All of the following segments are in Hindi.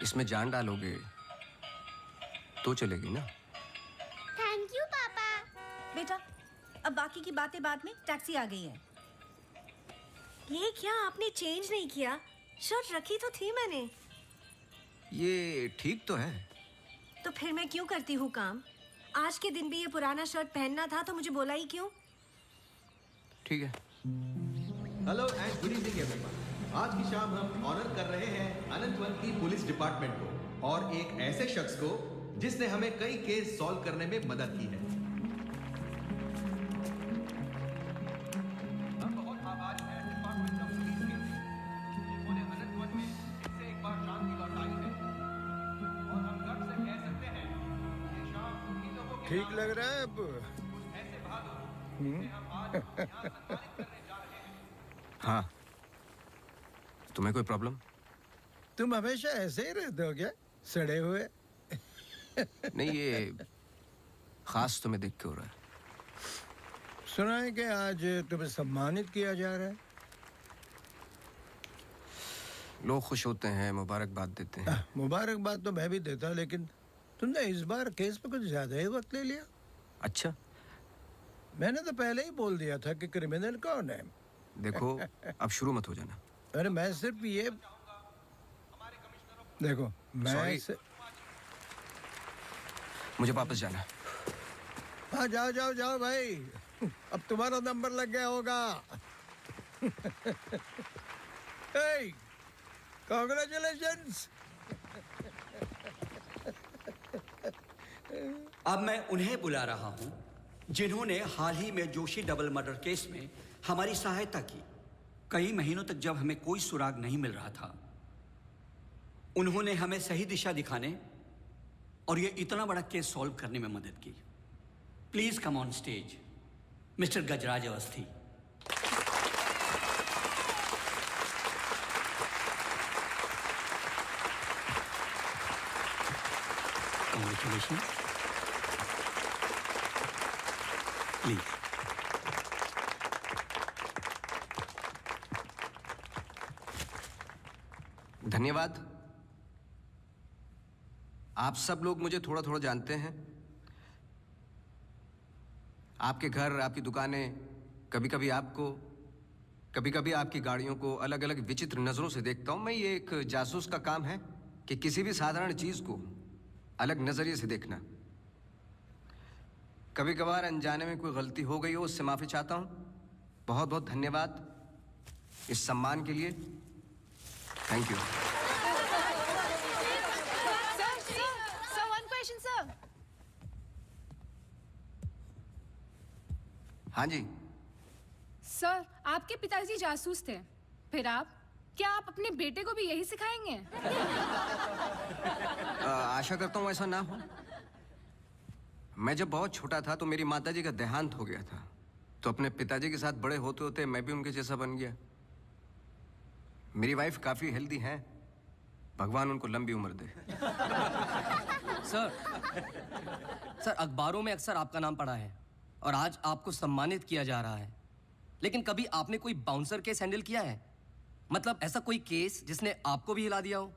इसमें जान डालोगे तो चलेगी ना। थैंक यू पापा। बेटा, अब बाकी की बातें बाद में, टैक्सी आ गई है। ये क्या आपने चेंज नहीं किया? शर्ट रखी तो थी मैंने। ये ठीक तो है। तो फिर मैं क्यों करती हूँ काम? आज के दिन भी ये पुराना शर्ट पहनना था तो मुझे बोला ही क्यों? ठीक है। Hello and good evening everyone. आज की शाम हम ऑनर कर रहे हैं अनंतवन की पुलिस डिपार्टमेंट को और एक ऐसे शख्स को जिसने हमें कई केस सॉल्व करने में मदद की है। हम बहुत आभारी हैं डिपार्टमेंट ऑफ पुलिस के, जिन्होंने अनंतवन में फिर से एक बार शांति लौटाई है और हम गर्व से कह सकते हैं ये शाम इन लोगों के ठीक लग रहा है अब? कुछ ऐसे बहादुर जिन्हें हम आज यहाँ सम्मानित करने जा रहे हैं। हाँ, तुम्हें कोई प्रॉब्लम? तुम हमेशा ऐसे ही रहते हो क्या, सड़े हुए? नहीं, ये खास तुम्हें देख के हो रहा है। सुना है कि आज तुम्हें सम्मानित किया जा रहा है। लोग खुश होते हैं, मुबारकबाद देते हैं। मुबारकबाद तो मैं भी देता, लेकिन तुमने इस बार केस पे कुछ ज्यादा ही वक्त ले लिया। अच्छा, मैंने तो पहले ही बोल दिया था कि क्रिमिनल कौन है। देखो अब शुरू मत हो जाना। अरे मैं सिर्फ ये देखो, Sorry. मुझे वापस जाना है। हाँ, जाओ जाओ जाओ भाई, अब तुम्हारा नंबर लग गया होगा। hey, congratulations! अब मैं उन्हें बुला रहा हूं जिन्होंने हाल ही में जोशी डबल मर्डर केस में हमारी सहायता की। कई महीनों तक जब हमें कोई सुराग नहीं मिल रहा था, उन्होंने हमें सही दिशा दिखाने और ये इतना बड़ा केस सॉल्व करने में मदद की। Please come on stage mister Gajraj Awasthi. Congratulations. Please. धन्यवाद। आप सब लोग मुझे थोड़ा थोड़ा जानते हैं। आपके घर, आपकी दुकानें, कभी कभी आपको, कभी कभी आपकी गाड़ियों को अलग अलग विचित्र नजरों से देखता हूं। मैं, ये एक जासूस का काम है कि किसी भी साधारण चीज को अलग नजरिए से देखना। कभी कभार अनजाने में कोई गलती हो गई हो, उससे माफी चाहता हूं। बहुत बहुत धन्यवाद इस सम्मान के लिए। Thank you. Sir, one question, sir. हाँ जी। सर, आपके पिताजी जासूस थे, फिर आप, क्या आप अपने बेटे को भी यही सिखाएंगे? आशा करता हूँ ऐसा ना हो। मैं जब बहुत छोटा था तो मेरी माताजी का देहांत हो गया था, तो अपने पिताजी के साथ बड़े होते होते मैं भी उनके जैसा बन गया। मेरी वाइफ काफी हेल्दी है, भगवान उनको लंबी उम्र दे। सर अखबारों में अक्सर आपका नाम पड़ा है और आज आपको सम्मानित किया जा रहा है, लेकिन कभी आपने कोई बाउंसर केस हैंडल किया है? मतलब ऐसा कोई केस जिसने आपको भी हिला दिया हो?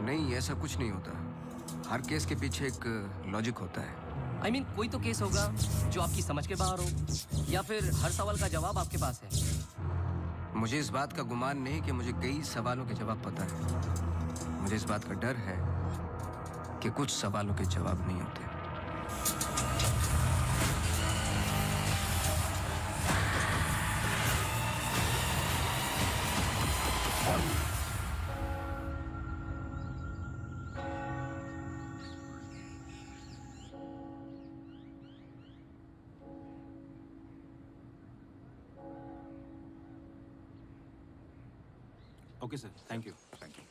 नहीं, ऐसा कुछ नहीं होता। हर केस के पीछे एक लॉजिक होता है। I mean, कोई तो केस होगा जो आपकी समझ के बाहर हो, या फिर हर सवाल का जवाब आपके पास है। मुझे इस बात का गुमान नहीं कि मुझे कई सवालों के जवाब पता है। मुझे इस बात का डर है कि कुछ सवालों के जवाब नहीं होते। Okay, sir. Thank you. Thank you.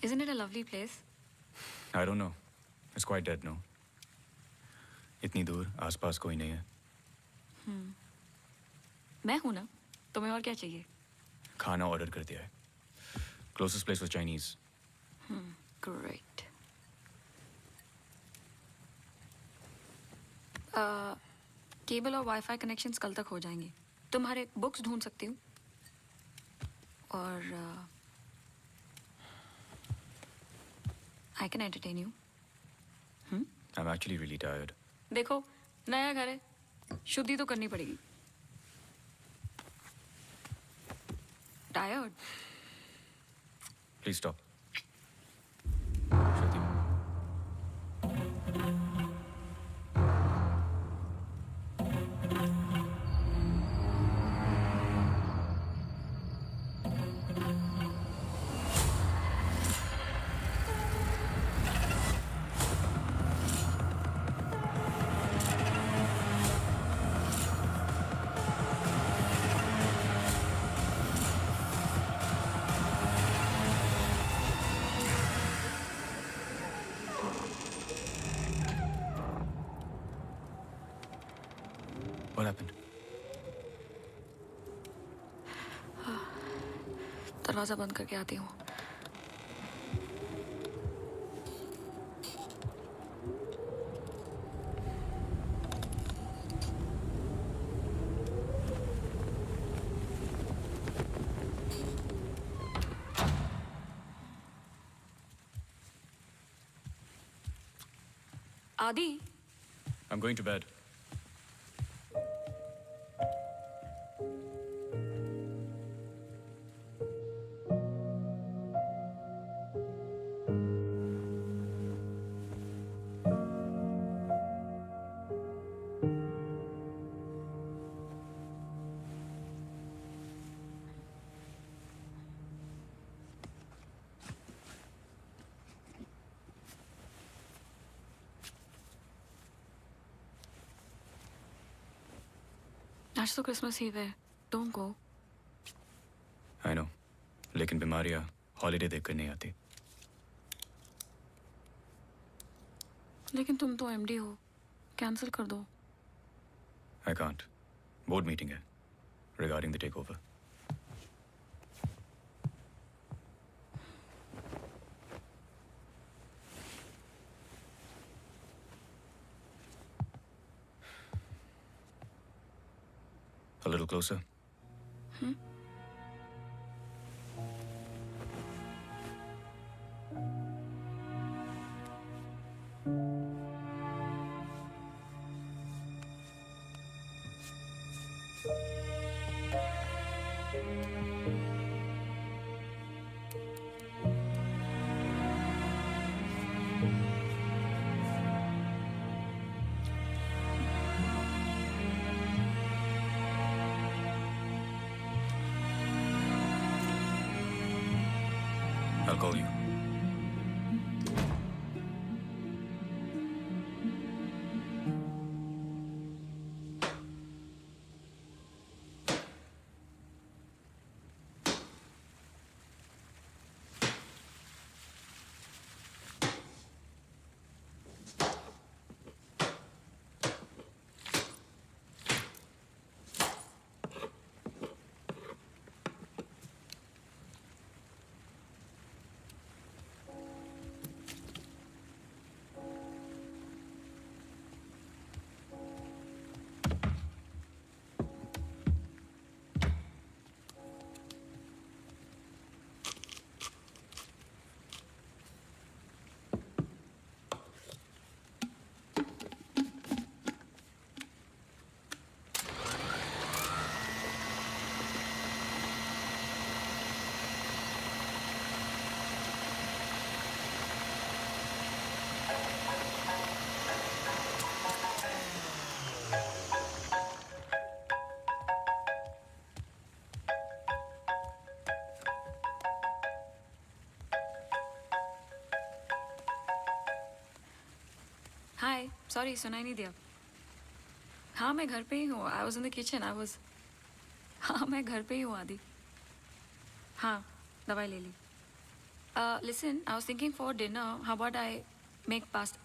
Isn't it a lovely place? I don't know. It's quite dead, no? इतनी दूर आसपास कोई नहीं है. मैं हूं ना, तुम्हें और क्या चाहिए? खाना ऑर्डर कर दिया है. Closest place was Chinese. Great. Cable और वाईफाई कनेक्शंस कल तक हो जाएंगे. तुम्हारे बुक्स ढूंढ सकती हूँ. और I can entertain you. I'm actually really tired. देखो, नया घर है, शुद्धि तो करनी पड़ेगी. Tired? Please stop. Shruti. What happened? दरवाजा बंद करके आती हूँ. आदि, I'm going to bed. आज तो क्रिसमस ईव है. Don't go. I know. लेकिन बीमारियां हॉलीडे देखकर नहीं आती. लेकिन तुम तो एमडी हो. कैंसिल कर दो. I can't. Board meeting है regarding the takeover. A little closer. I'll call you. Hi, sorry सुनाई नहीं दिया. हाँ मैं घर पे ही हूँ. I was in the kitchen. हाँ मैं घर पे ही हूँ आदि. हाँ दवाई ले ली. Listen, I was thinking for dinner, how about I make pasta?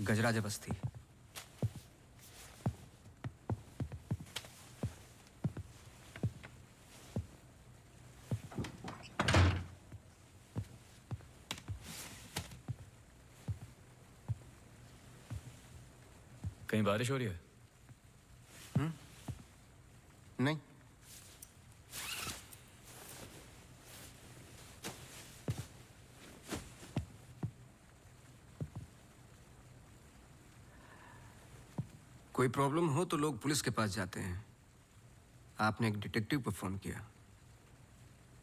गजराज बस्ती। कहीं बारिश हो रही है? नहीं। कोई प्रॉब्लम हो तो लोग पुलिस के पास जाते हैं। आपने एक डिटेक्टिव को फोन किया।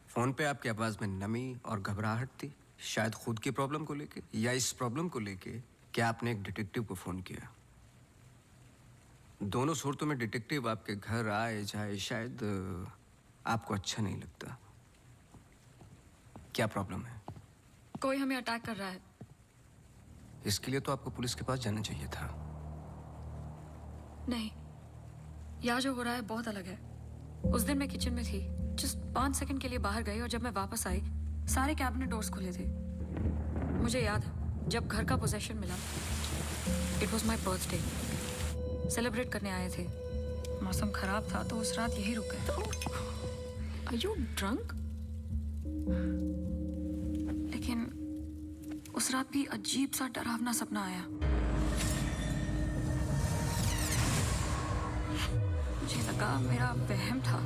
फोन पे आपकी आवाज में नमी और घबराहट थी, शायद खुद की प्रॉब्लम को लेके या इस प्रॉब्लम को लेके कि आपने एक डिटेक्टिव को फोन किया। दोनों सूरतों में डिटेक्टिव आपके घर आए जाए शायद आपको अच्छा नहीं लगता। क्या प्रॉब्लम है? कोई हमें अटैक कर रहा है। इसके लिए तो आपको पुलिस के पास जाना चाहिए था। नहीं, यहाँ जो हो रहा है बहुत अलग है। उस दिन मैं किचन में थी, जस्ट 5 सेकंड के लिए बाहर गई और जब मैं वापस आई सारे कैबिनेट डोर्स खुले थे। मुझे याद है जब घर का पोजेशन मिला, it was my birthday, celebrate करने आए थे। मौसम खराब था तो उस रात यही रुक गए। Are you drunk? लेकिन उस रात भी अजीब सा डरावना सपना आया। मुझे लगा मेरा वहम था।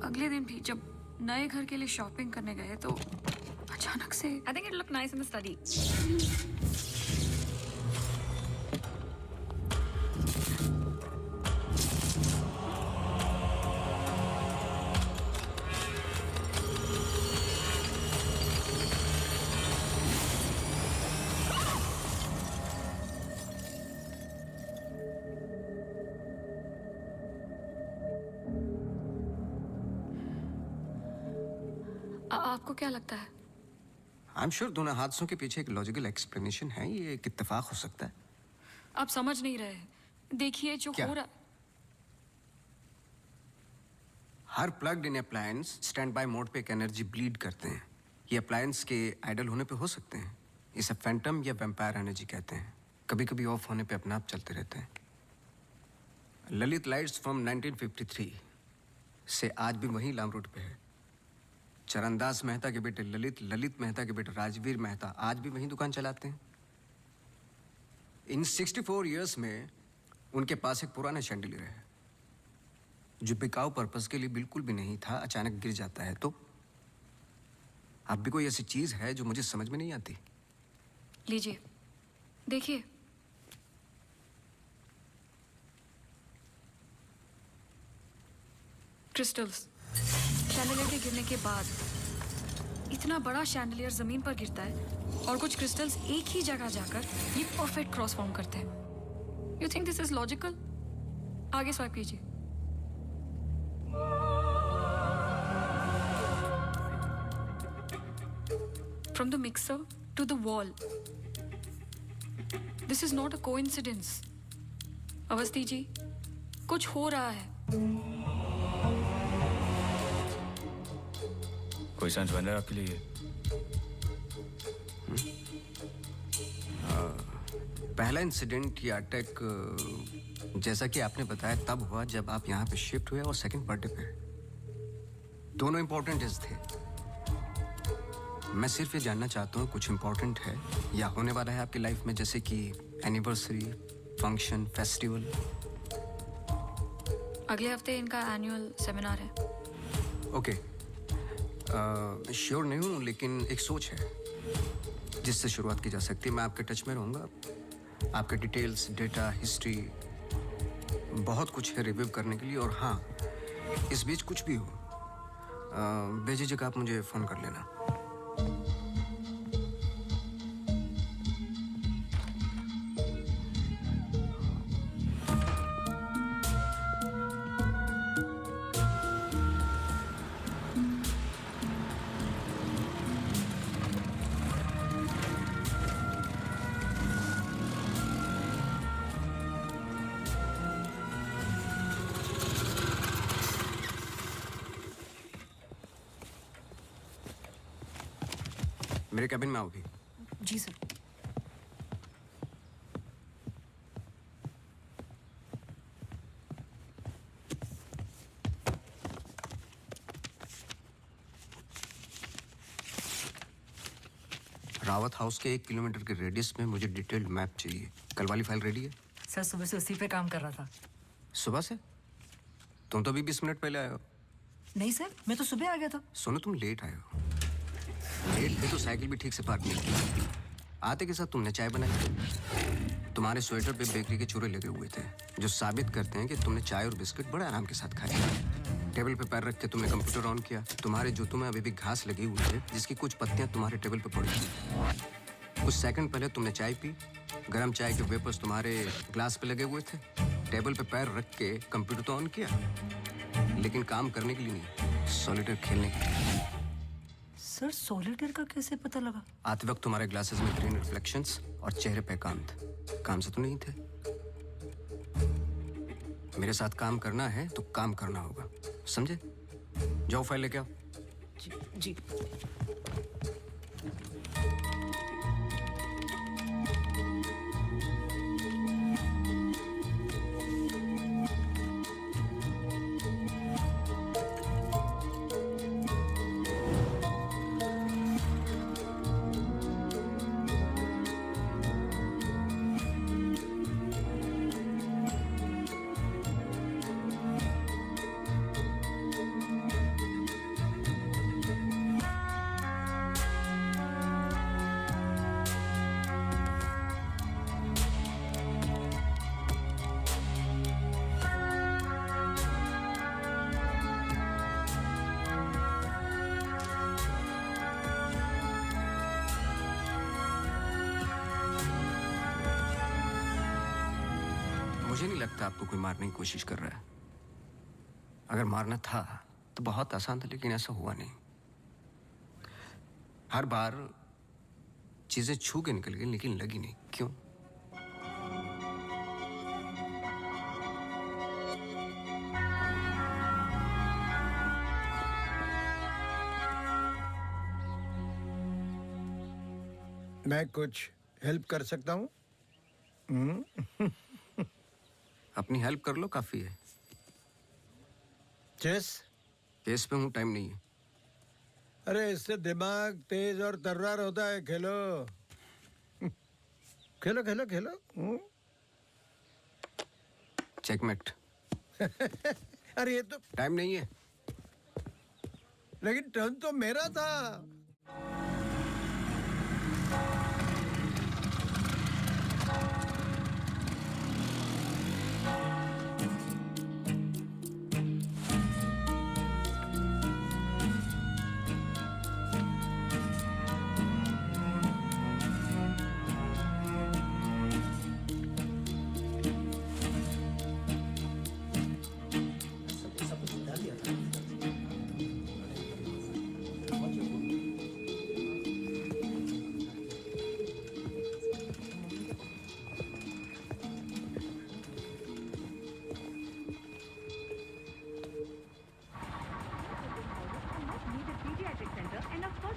अगले दिन भी जब नए घर के लिए शॉपिंग करने गए तो अचानक से I think it look nice in the study. आपको क्या लगता है? आई एम श्योर दोनों हादसों के पीछे एक लॉजिकल एक्सप्लेनेशन है, ये एक इत्तेफाक हो सकता है। आप समझ नहीं रहे हैं। देखिए जो क्या? हो रहा हर plugged in appliance standby mode पे एक एनर्जी ब्लीड करते हैं। ये अप्लायंस के आइडल होने पे हो सकते हैं। इसे फैंटम या वैम्पायर एनर्जी कहते हैं। कभी कभी ऑफ होने पे अपने आप चलते रहते हैं। ललित लाइट्स फ्रॉम 1953 से आज भी वही लाम रोड पे है। चरणदास मेहता के बेटे ललित, ललित मेहता के बेटे राजवीर मेहता आज भी वही दुकान चलाते हैं। इन 64 इयर्स में उनके पास एक पुराना शैंडलियर है जो बिकाऊ पर्पस के लिए बिल्कुल भी नहीं था, अचानक गिर जाता है। तो अब भी कोई ऐसी चीज है जो मुझे समझ में नहीं आती। लीजिए देखिए। क्रिस्टल्स। शैंडलियर के गिरने के बाद इतना बड़ा शैंडलियर जमीन पर गिरता है और कुछ क्रिस्टल्स एक ही जगह जाकर ये परफेक्ट क्रॉस फॉर्म करते हैं। You think this is logical? आगे स्वाइप कीजिए। From the mixer to the wall. This is not a coincidence. Awasthi ji, कुछ हो रहा है। कोई सेंस बन रहा है आपके लिए? पहला इंसिडेंट या अटैक जैसा कि आपने बताया तब हुआ जब आप यहाँ पे शिफ्ट हुए, और सेकंड बर्थडे पे। दोनों इंपॉर्टेंट डेज थे। मैं सिर्फ ये जानना चाहता हूँ कुछ इंपॉर्टेंट है या होने वाला है आपकी लाइफ में, जैसे कि एनिवर्सरी, फंक्शन, फेस्टिवल। अगले हफ्ते इनका एनुअल सेमिनार है। ओके, श्योर नहीं हूँ, लेकिन एक सोच है जिससे शुरुआत की जा सकती है। मैं आपके टच में रहूँगा। आपके डिटेल्स, डेटा, हिस्ट्री, बहुत कुछ है रिव्यू करने के लिए। और हाँ, इस बीच कुछ भी हो, बेझिझक आप मुझे फ़ोन कर लेना। मेरे कैबिन में आओ भी। जी सर। रावत हाउस के 1 किलोमीटर के रेडियस में मुझे डिटेल्ड मैप चाहिए। कल वाली फाइल रेडी है? सर सुबह से उसी पे काम कर रहा था। सुबह से? तुम तो अभी 20 मिनट पहले आए हो। नहीं सर, मैं तो सुबह आ गया था। सुनो, तुम लेट आए हो। लेट थे तो साइकिल भी ठीक से पार्क नहीं की। आते के साथ तुमने चाय बनाई। तुम्हारे स्वेटर पे बेकरी के चूरे लगे हुए थे जो साबित करते हैं कि तुमने चाय और बिस्किट बड़े आराम के साथ खाए। टेबल पे पैर रख के तुमने कंप्यूटर ऑन किया। तुम्हारे जूतों में अभी भी घास लगी हुई है जिसकी कुछ पत्तियां तुम्हारे टेबल पे पड़ी थी। कुछ सेकंड पहले तुमने चाय पी। गर्म चाय के वेपर्स तुम्हारे ग्लास पे लगे हुए थे। टेबल पे पैर रख के कंप्यूटर तो ऑन किया, लेकिन काम करने के लिए नहीं, सॉलिटेयर खेलने के लिए। सर सॉलिटेयर का कैसे पता लगा? आते वक्त तुम्हारे ग्लासेस में ग्रीन रिफ्लेक्शंस और चेहरे पे एकांत। काम से तो नहीं थे। मेरे साथ काम करना है तो काम करना होगा, समझे? जाओ फाइल लेके आओ। जी। मुझे नहीं लगता आपको कोई मारने की कोशिश कर रहा है। अगर मारना था तो बहुत आसान था, लेकिन ऐसा हुआ नहीं। हर बार चीजें छू के निकल गई लेकिन लगी नहीं। क्यों? मैं कुछ हेल्प कर सकता हूँ? अपनी हेल्प कर लो, काफी है। चेस? केस पे हूँ, टाइम नहीं है। अरे इससे दिमाग तेज और तर्रार होता है। खेलो खेलो खेलो खेलो। चेकमेट। अरे ये तो टाइम नहीं है। लेकिन टर्न तो मेरा था।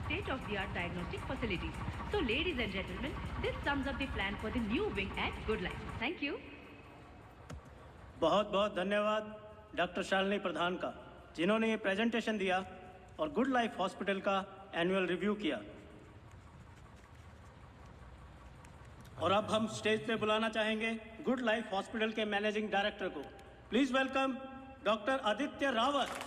state-of-the-art diagnostic facilities. So, ladies and gentlemen, this sums up the plan for the new wing at Good Life. Thank you. बहुत बहुत धन्यवाद डॉक्टर शालिनी प्रधान का, जिन्होंने ये प्रेजेंटेशन दिया और गुड लाइफ हॉस्पिटल का एनुअल रिव्यू किया। और अब हम स्टेज पे बुलाना चाहेंगे गुड लाइफ हॉस्पिटल के मैनेजिंग डायरेक्टर को। Please welcome doctor Aditya Rawat.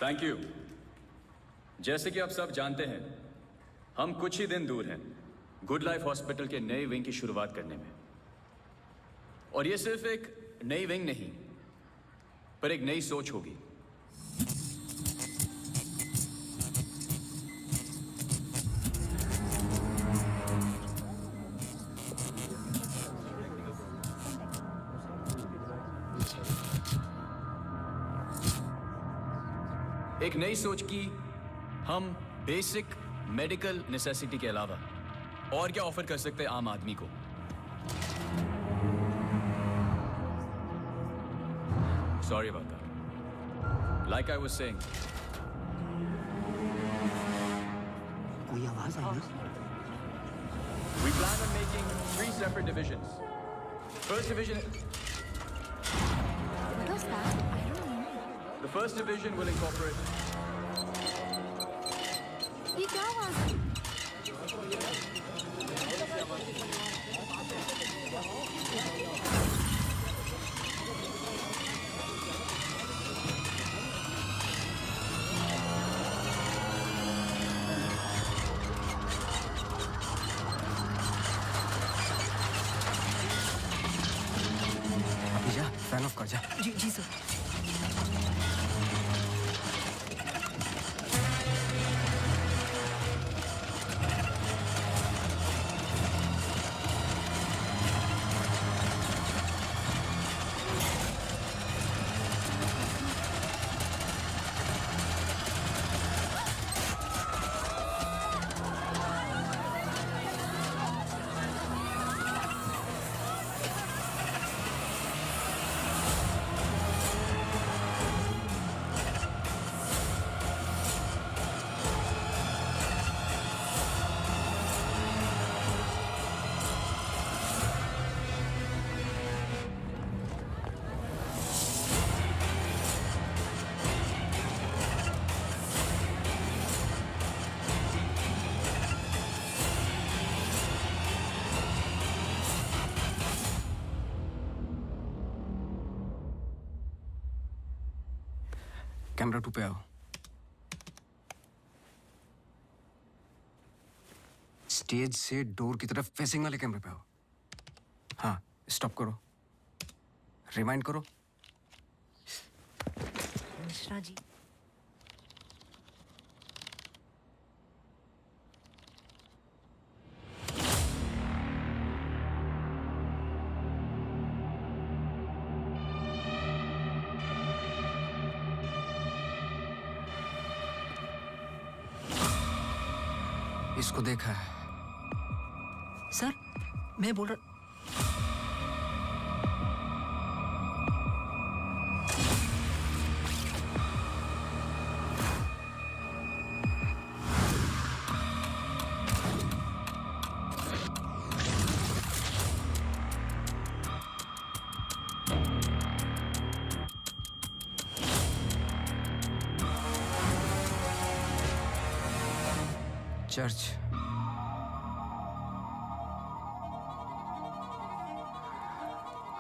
Thank you. जैसे कि आप सब जानते हैं, हम कुछ ही दिन दूर हैं गुड लाइफ हॉस्पिटल के नए विंग की शुरुआत करने में। और ये सिर्फ एक नई विंग नहीं, पर एक नई सोच होगी। एक नई सोच की हम बेसिक मेडिकल नेसेसिटी के अलावा और क्या ऑफर कर सकते हैं आम आदमी को। Sorry about that. Like I was saying. कोई आवाज आई ना? We plan on making 3 separate divisions. First division. What was that? I don't know. The first division will incorporate. ये क्या आवाज है? अभी जा, फैन ऑफ कर जा। जी जी सर। कैमरा 2 पे आओ। स्टेज से डोर की तरफ फेसिंग वाले कैमरे पे आओ। हाँ, स्टॉप करो, रिवाइंड करो। मिश्रा जी, इसको देखा है। सर मैं बोल रहा चर्च।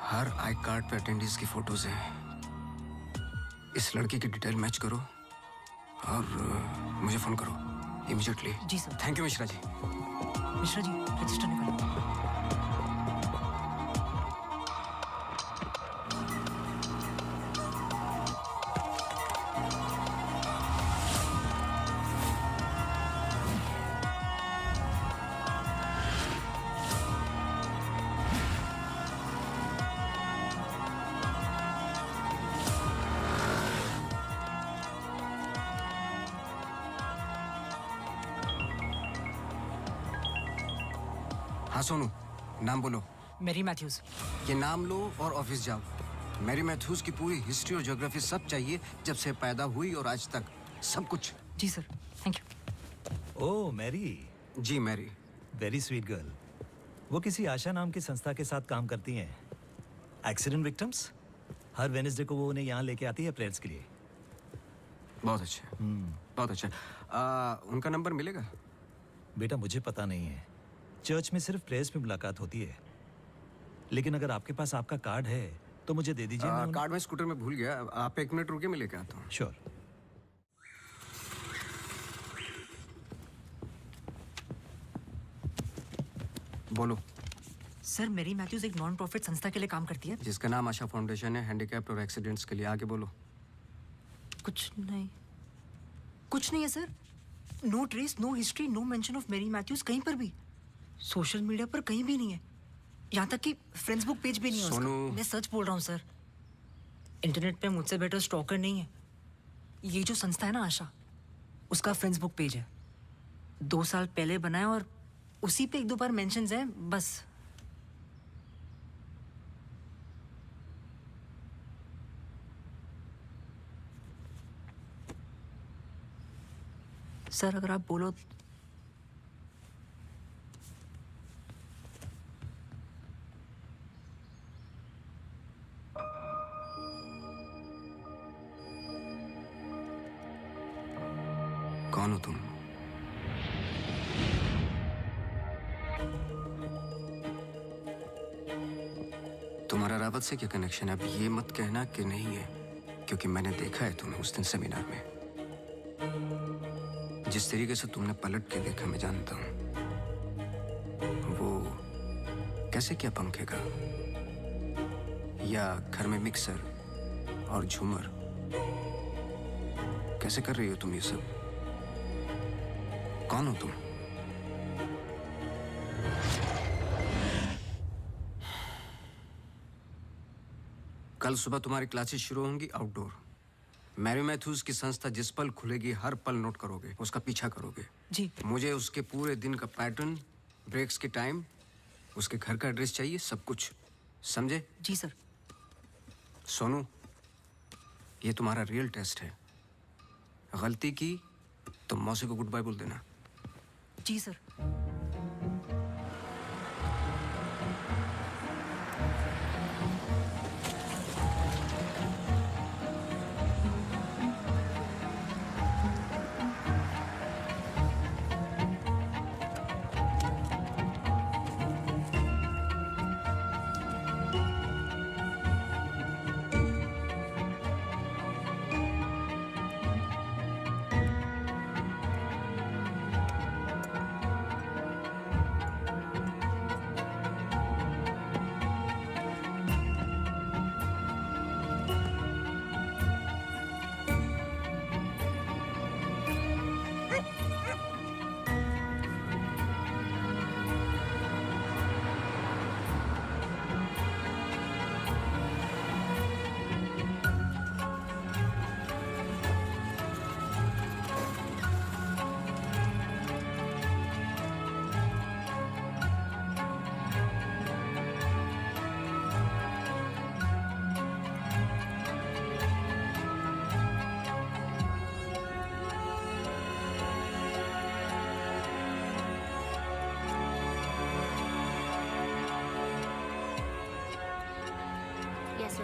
हर आई कार्ड पे अटेंडीज की फोटोज हैं। इस लड़की की डिटेल मैच करो और मुझे फोन करो इमीडिएटली। जी sir. Thank you Mishra ji. Mishra ji register निकालो। हाँ सोनू, नाम बोलो। Mary Mathews. ये नाम लो और ऑफिस जाओ। मैरी मैथ्यूज की पूरी हिस्ट्री और ज्योग्राफी सब चाहिए, जब से पैदा हुई और आज तक सब कुछ। जी sir thank you. Oh Mary. जी मैरी। Very sweet girl. वो किसी आशा नाम की संस्था के साथ काम करती हैं। Accident victims. हर वेडनेसडे को वो उन्हें यहाँ लेके आती है प्रेयर्स के लिए। बहुत अच्छा। बहुत अच्छा। उनका नंबर मिलेगा? बेटा मुझे पता नहीं है, चर्च में सिर्फ प्रेयर्स में मुलाकात होती है। लेकिन अगर आपके पास आपका कार्ड है तो मुझे दे दीजिए। कार्ड में स्कूटर में भूल गया। आप 1 मिनट रुके, मैं लेके आता हूँ। श्योर। बोलो। सर मैरी मैथ्यूज एक नॉन प्रॉफिट संस्था के लिए काम करती है जिसका नाम आशा फाउंडेशन है, हैंडीकैप्ड और एक्सीडेंट्स के लिए। आगे बोलो। कुछ नहीं है sir. No trace, no history, no mention of Mary Mathews कहीं पर भी। सोशल मीडिया पर कहीं भी नहीं है। यहाँ तक कि फ्रेंड्स बुक पेज भी नहीं है उसका। मैं सच बोल रहा हूँ सर। इंटरनेट पे मुझसे बेटर स्टॉकर नहीं है। ये जो संस्था है ना आशा, उसका फ्रेंड्स बुक पेज है। 2 साल पहले बनाया और उसी पे 1-2 बार मेंशंस हैं बस। सर अगर आप बोलो। कौन हो तुम? तुम्हारा रावत से क्या कनेक्शन है? अब ये मत कहना कि नहीं है, क्योंकि मैंने देखा है तुम्हें उस दिन सेमिनार में। जिस तरीके से तुमने पलट के देखा मैं जानता हूं। वो कैसे क्या पंखे का, या घर में मिक्सर और झूमर, कैसे कर रही हो तुम ये सब? कौन हो तुम? कल सुबह तुम्हारी क्लासेस शुरू होंगी आउटडोर। मैरी मैथ्यूज की संस्था जिस पल खुलेगी हर पल नोट करोगे, उसका पीछा करोगे। जी। मुझे उसके पूरे दिन का पैटर्न, ब्रेक्स के टाइम, उसके घर का एड्रेस चाहिए, सब कुछ। समझे? जी सर। सोनू, ये तुम्हारा रियल टेस्ट है। गलती की तो मौसी को गुड बाय बोल देना। जी sir.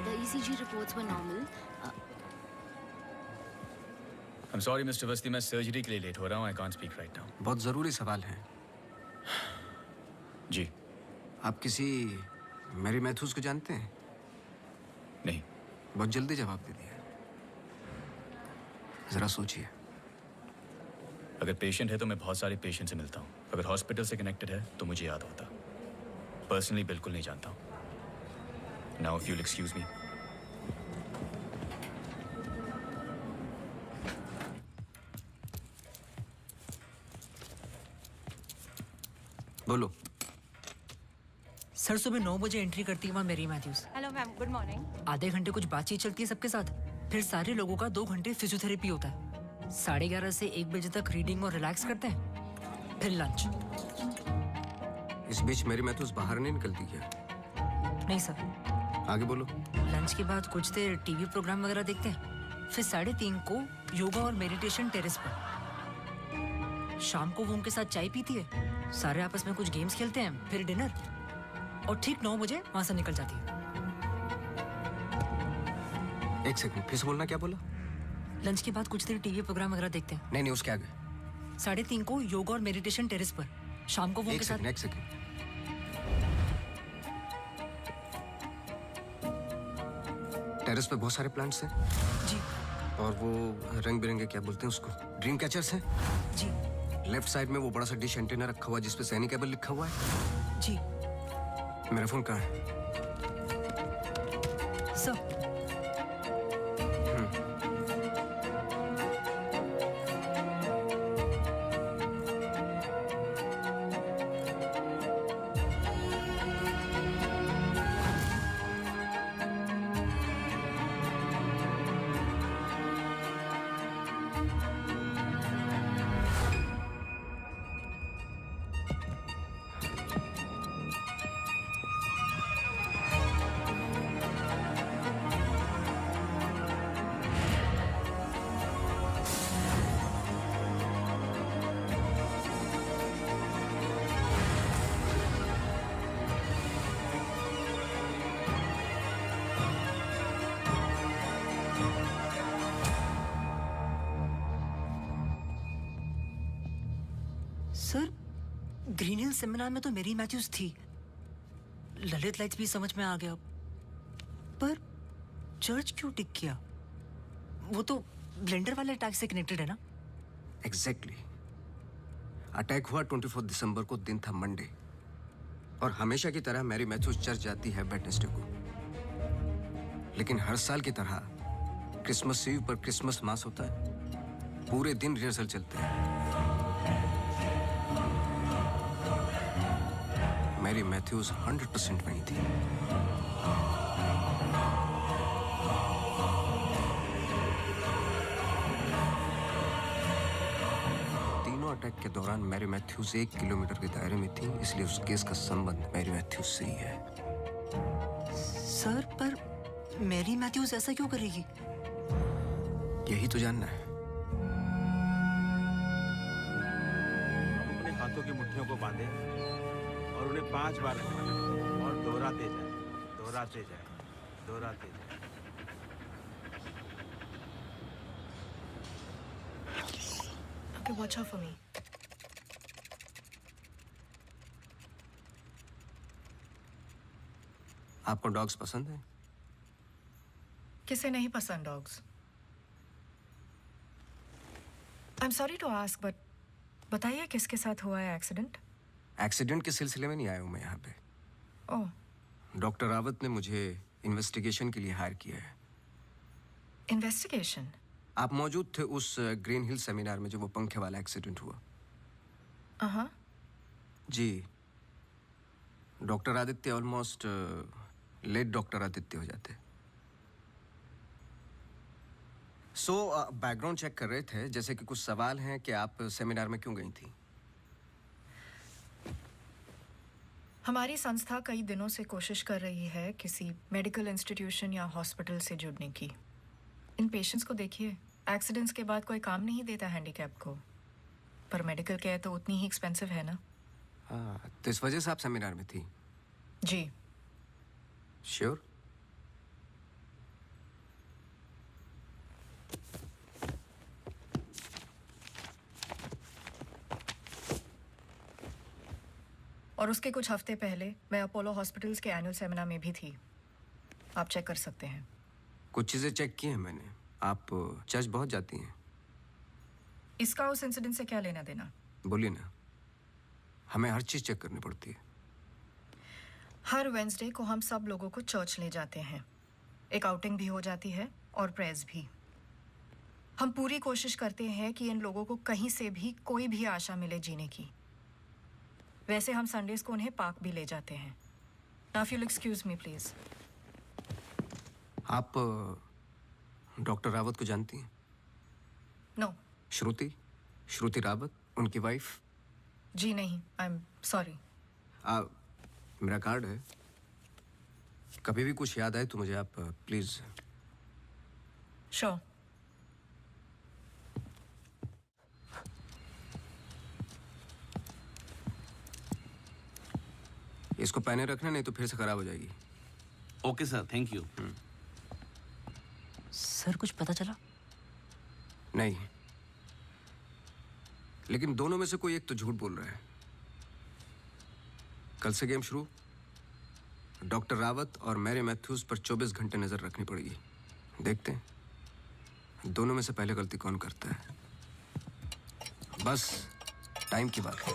the ECG reports were normal. I'm sorry, Mr. Vasti, मैं सर्जरी के लिए लेट हो रहा हूँ. I can't speak right now. बहुत ज़रूरी सवाल है. जी. आप किसी मैरी मैथ्यूज को जानते हैं? नहीं. बहुत जल्दी जवाब दे दिया. ज़रा सोचिए. अगर पेशेंट है तो मैं बहुत सारे पेशेंट से मिलता हूँ. अगर हॉस्पिटल से कनेक्टेड है तो मुझे याद होता. पर्सनली बिल्कुल नहीं जानता हूँ. Now if you'll excuse me. बोलो. सर सुबह 9 बजे एंट्री करती है वहाँ Mary Mathews. Hello ma'am, good morning. आधे घंटे कुछ बातचीत चलती है सबके साथ, फिर सारे लोगों का 2 घंटे फिजियोथेरेपी होता है. 11:30 से 1 बजे तक रीडिंग और रिलैक्स करते हैं, फिर लंच. इस बीच मेरी मैथ्यूज बाहर नहीं निकलती क्या? नहीं सर. आगे बोलो. लंच के बाद कुछ देर टीवी प्रोग्राम वगैरह देखते हैं, फिर 3:30 को योगा और मेडिटेशन टेरेस पर. शाम को वो उनके साथ चाय पीती है, सारे आपस में कुछ गेम्स खेलते हैं, फिर डिनर, और ठीक 9 बजे वहां से निकल जाती है. एक सेकंड, फिर से बोलना. क्या बोला? लंच के बाद कुछ देर टीवी प्रोग्राम वगैरह देखते हैं. नहीं, उसके आगे. 3:30 को योगा और मेडिटेशन टेरेस पर. शाम को वो उनके साथ. एक सेकंड. टेरेस पे बहुत सारे प्लांट्स हैं. जी. और वो रंग बिरंगे क्या बोलते हैं उसको, ड्रीम कैचर्स हैं. जी. लेफ्ट साइड में वो बड़ा सा डिश एंटीना रखा हुआ है जिसपे सैनिक केबल लिखा हुआ है. जी. मेरा फोन कहाँ है? Sir. Sir, Green Hill seminar में तो मेरी मैथ्यूज थी. ललित लाइट्स भी समझ में आ गया, पर चर्च क्यों टिक किया? वो तो ब्लेंडर वाले अटैक से कनेक्टेड है ना? एग्जैक्टली. अटैक हुआ 24 दिसंबर को, दिन था मंडे. और हमेशा की तरह मैरी मैथ्यूज चर्च जाती है वेडनेसडे को. लेकिन हर साल की तरह क्रिसमस ईव पर क्रिसमस मास होता है. पूरे दिन रिहर्सल चलते हैं. मैरी मैथ्यूज 100% वहीं थी. तीनों अटैक के दौरान मैरी मैथ्यूज 1 किलोमीटर के दायरे में थी, इसलिए उस केस का संबंध मैरी मैथ्यूज से ही है. सर, पर मैरी मैथ्यूज ऐसा क्यों करेगी? यही तो जानना है. अपने हाथों की मुट्ठियों को बांधे और उन्हें 5 बार घुमाएं और दोहराते जाएं, दोहराते जाएं, दोहराते जाएं. Okay, watch out for me. आपको डॉग्स पसंद है? किसे नहीं पसंद dogs? I am sorry to ask, but बताइए किसके साथ हुआ है एक्सीडेंट? एक्सीडेंट के सिलसिले में नहीं आया हूं मैं यहाँ पे. ओह. डॉक्टर रावत ने मुझे इन्वेस्टिगेशन के लिए हायर किया है. इन्वेस्टिगेशन? आप मौजूद थे उस ग्रीन हिल सेमिनार में जो वो पंखे वाला एक्सीडेंट हुआ? हाँ. जी. Doctor Aditya almost late doctor Aditya हो जाते. सो बैकग्राउंड चेक कर रहे थे, जैसे कि कुछ सवाल हैं कि आप सेमिनार में क्यों गई थी? हमारी संस्था कई दिनों से कोशिश कर रही है किसी मेडिकल इंस्टीट्यूशन या हॉस्पिटल से जुड़ने की. इन पेशेंट्स को देखिए, एक्सीडेंट्स के बाद कोई काम नहीं देता हैंडीकैप को, पर मेडिकल केयर तो उतनी ही एक्सपेंसिव है ना. हाँ, तो इस वजह से आप सेमिनार में थी? जी. श्योर? और उसके कुछ हफ्ते पहले मैं अपोलो हॉस्पिटल्स के एनुअल सेमिनार में भी थी। आप चेक कर सकते हैं। कुछ चीज़ें चेक की हैं मैंने। आप चर्च बहुत जाती हैं। इसका उस इंसिडेंट से क्या लेना देना? बोलिए ना, हमें हर चीज़ चेक करनी पड़ती है। हर वेंसडे को हम सब लोगों को चर्च ले जाते हैं। एक आउटिंग भी हो जाती है और प्रेयर्स भी। हम पूरी कोशिश करते हैं कि इन लोगों को कहीं से भी कोई भी आशा मिले जीने की। वैसे हम संडेज को उन्हें पार्क भी ले जाते हैं। Now if you excuse me please. आप डॉक्टर रावत को जानती हैं? नो। श्रुति रावत, उनकी वाइफ? जी नहीं, आई एम सॉरी। मेरा कार्ड है, कभी भी कुछ याद आए तो मुझे आप प्लीज। श्योर। इसको पहने रखना, नहीं तो फिर से खराब हो जाएगी। Okay sir, thank you. Sir कुछ पता चला? नहीं, लेकिन दोनों में से कोई एक तो झूठ बोल रहा है। कल से गेम शुरू। डॉक्टर रावत और मैरी मैथ्यूज पर 24 घंटे नजर रखनी पड़ेगी। देखते हैं दोनों में से पहले गलती कौन करता है। बस टाइम की बात है।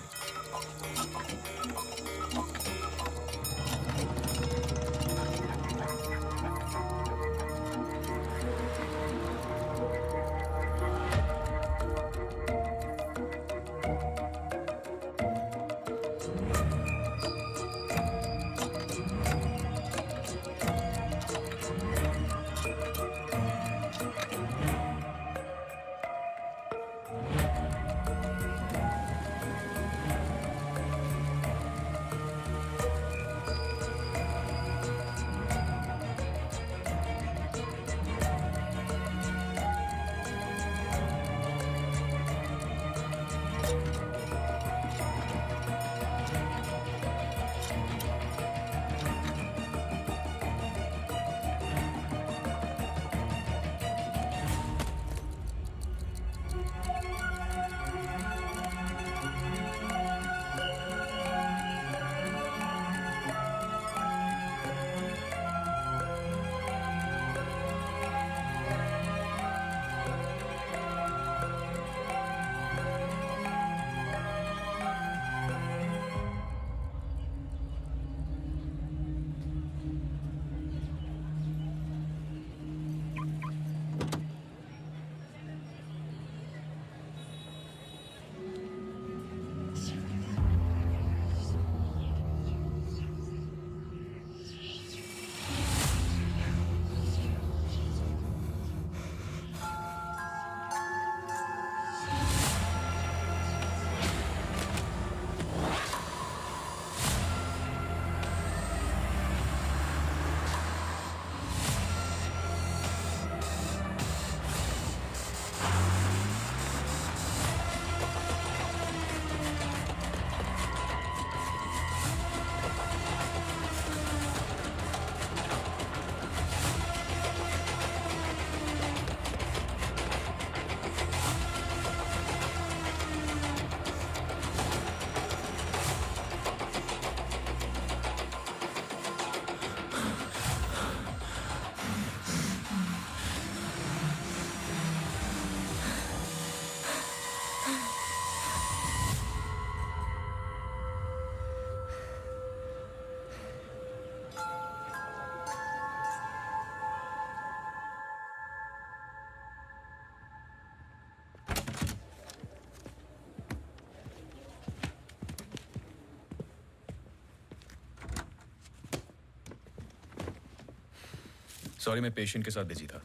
सॉरी, मैं पेशेंट के साथ बिजी था।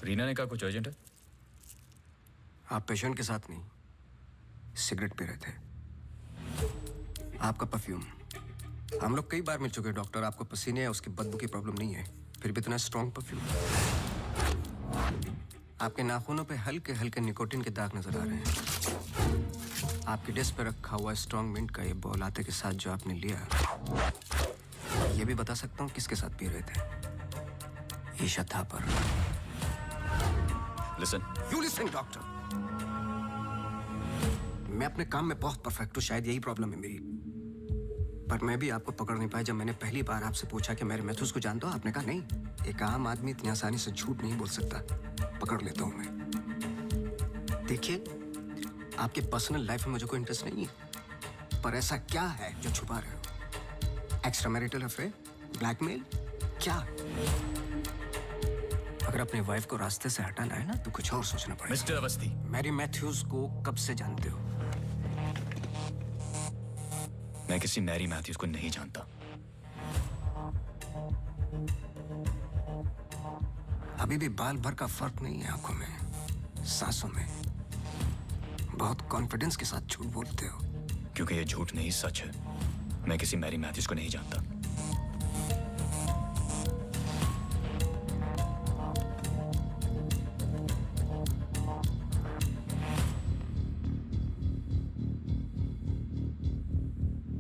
रीना ने कहा कुछ अर्जेंट है। आप पेशेंट के साथ नहीं, सिगरेट पी रहे थे। आपका परफ्यूम, हम लोग कई बार मिल चुके हैं डॉक्टर। आपको पसीने या उसकी बदबू की प्रॉब्लम नहीं है, फिर भी इतना स्ट्रॉन्ग परफ्यूम। आपके नाखूनों पे हल्के हल्के निकोटिन के दाग नजर आ रहे हैं। आपकी डेस्क पे रखा हुआ स्ट्रॉन्ग मिंट का ये बॉल आते के साथ जो आपने लिया, ये भी बता सकता हूँ किसके साथ पी रहे थे। Isha Thapar. Listen. You listen doctor. मैं अपने काम में बहुत परफेक्ट हूँ, शायद यही प्रॉब्लम है मेरी। पर मैं भी आपको पकड़ नहीं पाया जब मैंने पहली बार आपसे पूछा कि मेरे मैथ्यूज को जानते हो। आपने कहा नहीं, एक आम आदमी इतनी आसानी से झूठ नहीं बोल सकता। पकड़ लेता हूं मैं। देखिए, आपके पर्सनल लाइफ में मुझे कोई इंटरेस्ट नहीं है, पर ऐसा क्या है जो छुपा रहे हो? एक्स्ट्रा मैरिटल अफेयर, ब्लैकमेल, क्या? अगर अपने वाइफ को रास्ते से हटाना है ना तो कुछ और सोचना पड़ेगा। मिस्टर अवस्थी, मैरी मैथ्यूज को कब से जानते हो? मैं किसी मैरी मैथ्यूज को नहीं जानता। अभी भी बाल भर का फर्क नहीं है आंखों में, सांसों में। बहुत कॉन्फिडेंस के साथ झूठ बोलते हो। क्योंकि ये झूठ नहीं सच है। मैं किसी मैरी मैथ्यूज को नहीं जानता।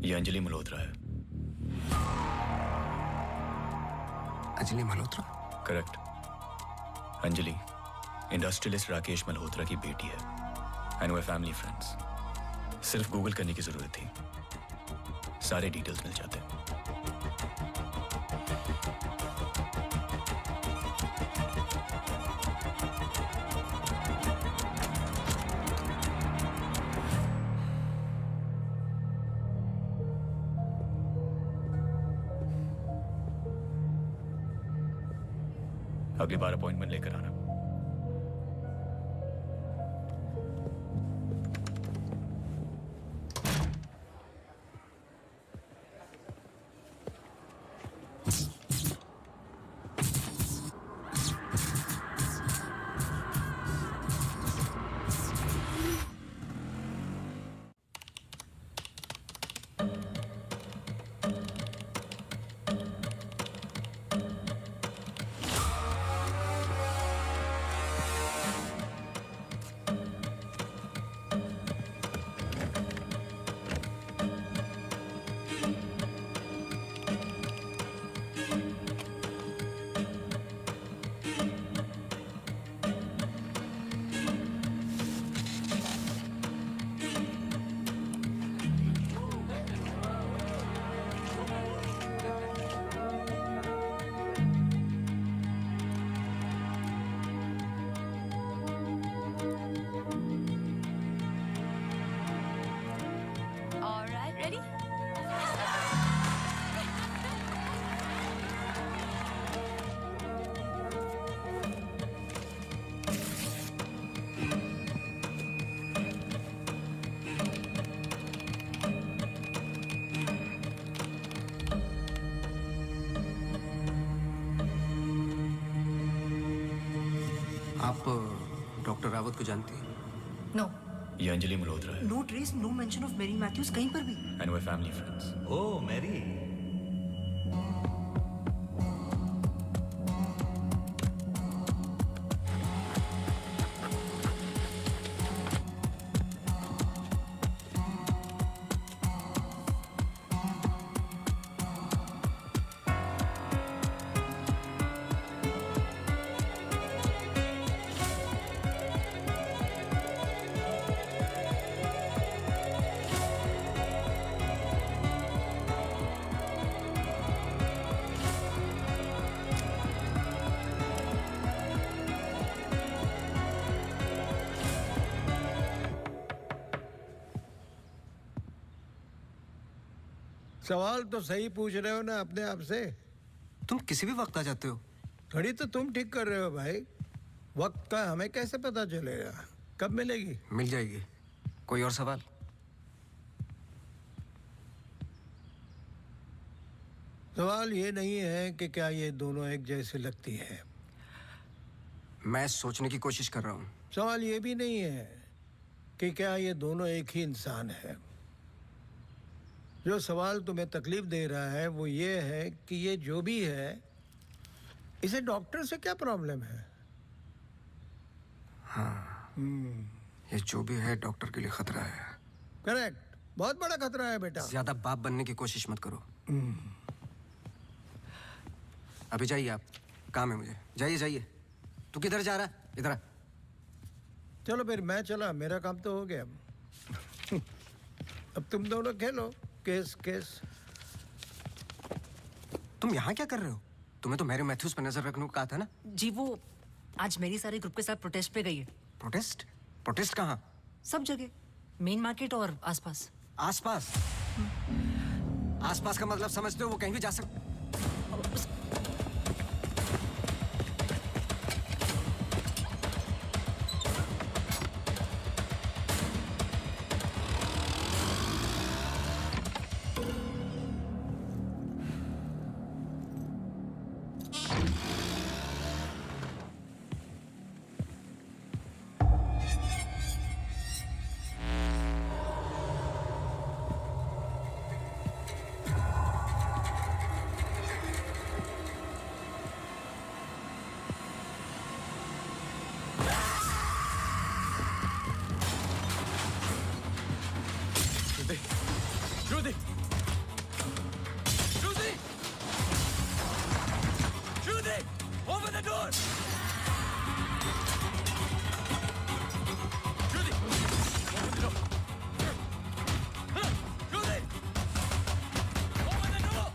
ये अंजलि मल्होत्रा है। अंजलि मल्होत्रा? करेक्ट। अंजलि इंडस्ट्रियलिस्ट राकेश मल्होत्रा की बेटी है एंड वे फैमिली फ्रेंड्स। सिर्फ गूगल करने की जरूरत थी, सारे डिटेल्स मिल जाते। अगली बार अपॉइंटमेंट लेकर आना। आप डॉक्टर रावत को जानती हैं? नो। ये अंजलि मल्होत्रा है no trace, no mention of Mary Mathews कहीं पर भी। And they family friends. Oh Mary, सवाल तो सही पूछ रहे हो ना अपने आप से। तुम किसी भी वक्त आ जाते हो। घड़ी तो तुम ठीक कर रहे हो भाई, वक्त का हमें कैसे पता चलेगा? कब मिलेगी? मिल जाएगी। कोई और सवाल? सवाल ये नहीं है कि क्या ये दोनों एक जैसे लगती है। मैं सोचने की कोशिश कर रहा हूँ। सवाल ये भी नहीं है कि क्या ये दोनों एक ही इंसान है। जो सवाल तुम्हें तकलीफ दे रहा है वो ये है कि ये जो भी है, इसे डॉक्टर से क्या प्रॉब्लम है? हाँ, ये जो भी है डॉक्टर के लिए खतरा है। करेक्ट, बहुत बड़ा खतरा है बेटा। ज्यादा बाप बनने की कोशिश मत करो। अभी जाइए आप, काम है मुझे। जाइए जाइए। तू किधर जा रहा है? इधर आ। चलो फिर मैं चला, मेरा काम तो हो गया। अब तुम दोनों खेलो केस केस। तुम यहाँ क्या कर रहे हो? तुम्हें तो मैरी मैथ्यूज पर नजर रखने को कहा था ना? जी वो आज मेरी सारे ग्रुप के साथ प्रोटेस्ट पे गई है। प्रोटेस्ट? प्रोटेस्ट कहाँ? सब जगह, मेन मार्केट और आसपास। आसपास? आसपास का मतलब समझते हो? वो कहीं भी जा सकते। Judy! Judy! Judy! Open the door! Judy! Open the door! Judy! Open the door!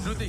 Shruti!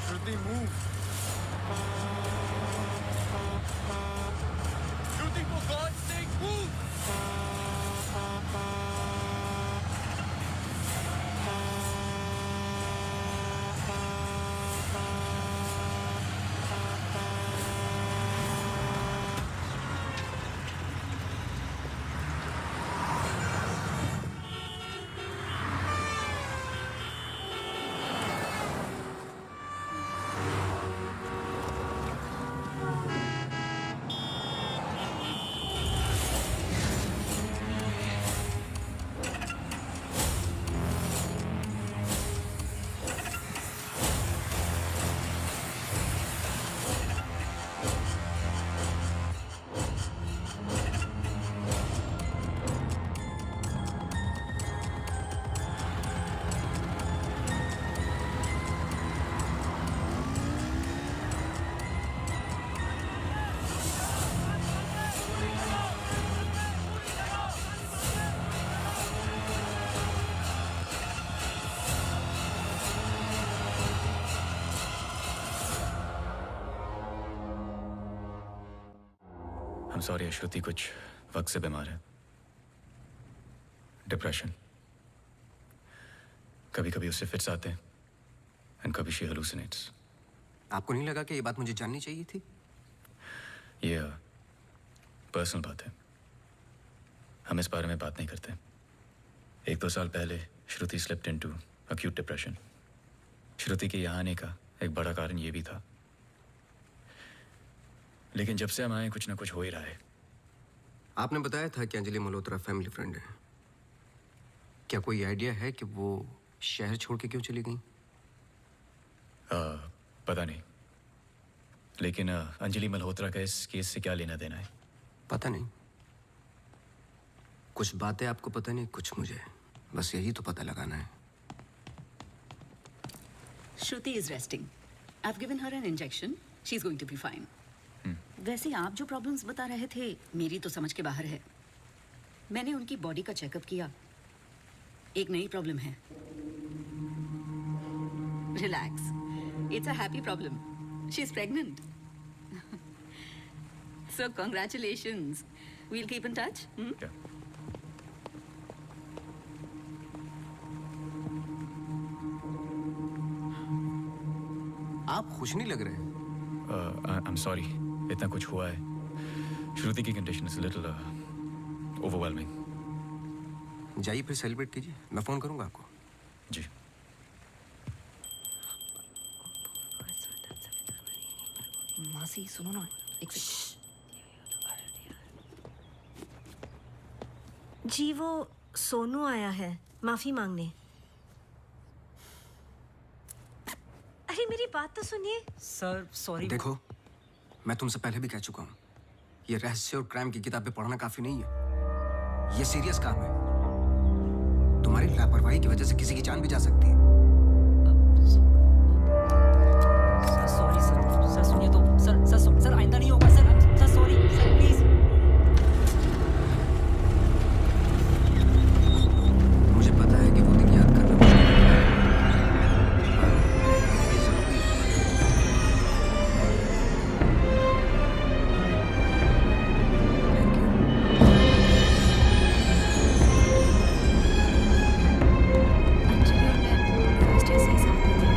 Shruti, move! Shruti, for God's sake, move! हम सॉरी, श्रुति कुछ वक्त से बीमार है, डिप्रेशन। कभी कभी उससे फिट्स आते हैं एंड कभी शी हेलुसिनेट्स। आपको नहीं लगा कि ये बात मुझे जाननी चाहिए थी? ये पर्सनल बात है, हम इस बारे में बात नहीं करते। 1-2 साल पहले श्रुति स्लिप्ड इनटू एक्यूट डिप्रेशन। श्रुति के यहाँ आने का एक बड़ा कारण ये भी था, लेकिन जब से हम आए कुछ ना कुछ हो ही रहा है। आपने बताया था कि अंजलि मल्होत्रा फैमिली फ्रेंड है। क्या कोई आइडिया है कि वो शहर छोड़ के क्यों चली गई? पता नहीं, लेकिन अंजलि मल्होत्रा का इस केस से क्या लेना देना है? पता नहीं। कुछ बातें आपको पता नहीं, कुछ मुझे। बस यही तो पता लगाना है। Shruti is resting. I have given her an injection. She is going to be fine. वैसे आप जो प्रॉब्लम्स बता रहे थे मेरी तो समझ के बाहर है। मैंने उनकी बॉडी का चेकअप किया, एक नई प्रॉब्लम है। Relax, it's a happy problem. She is pregnant. So congratulations. We'll keep in touch. आप खुश नहीं लग रहे। आई एम सॉरी, इतना कुछ हुआ है। श्रुति की कंडीशन इज लिटिल ओवरवेलमिंग। जाइए फिर सेलिब्रेट कीजिए, मैं फोन करूंगा आपको। जी। मासी सुनो ना, एक जी वो सोनू आया है माफी मांगने। अरे मेरी बात तो सुनिए। Sir sorry. देखो, मैं तुमसे पहले भी कह चुका हूँ, ये रहस्य और क्राइम की किताबें पढ़ना काफी नहीं है। ये सीरियस काम है। तुम्हारी लापरवाही की वजह से किसी की जान भी जा सकती है। Sorry sir. सर सुनिए तो। सर आइंदा नहीं होगा सर सॉरी सर प्लीज। मुझे पता है कि वो दिन याद करना मुश्किल है। अंजलि और मैं फर्स्ट डे से ही साथ में थे।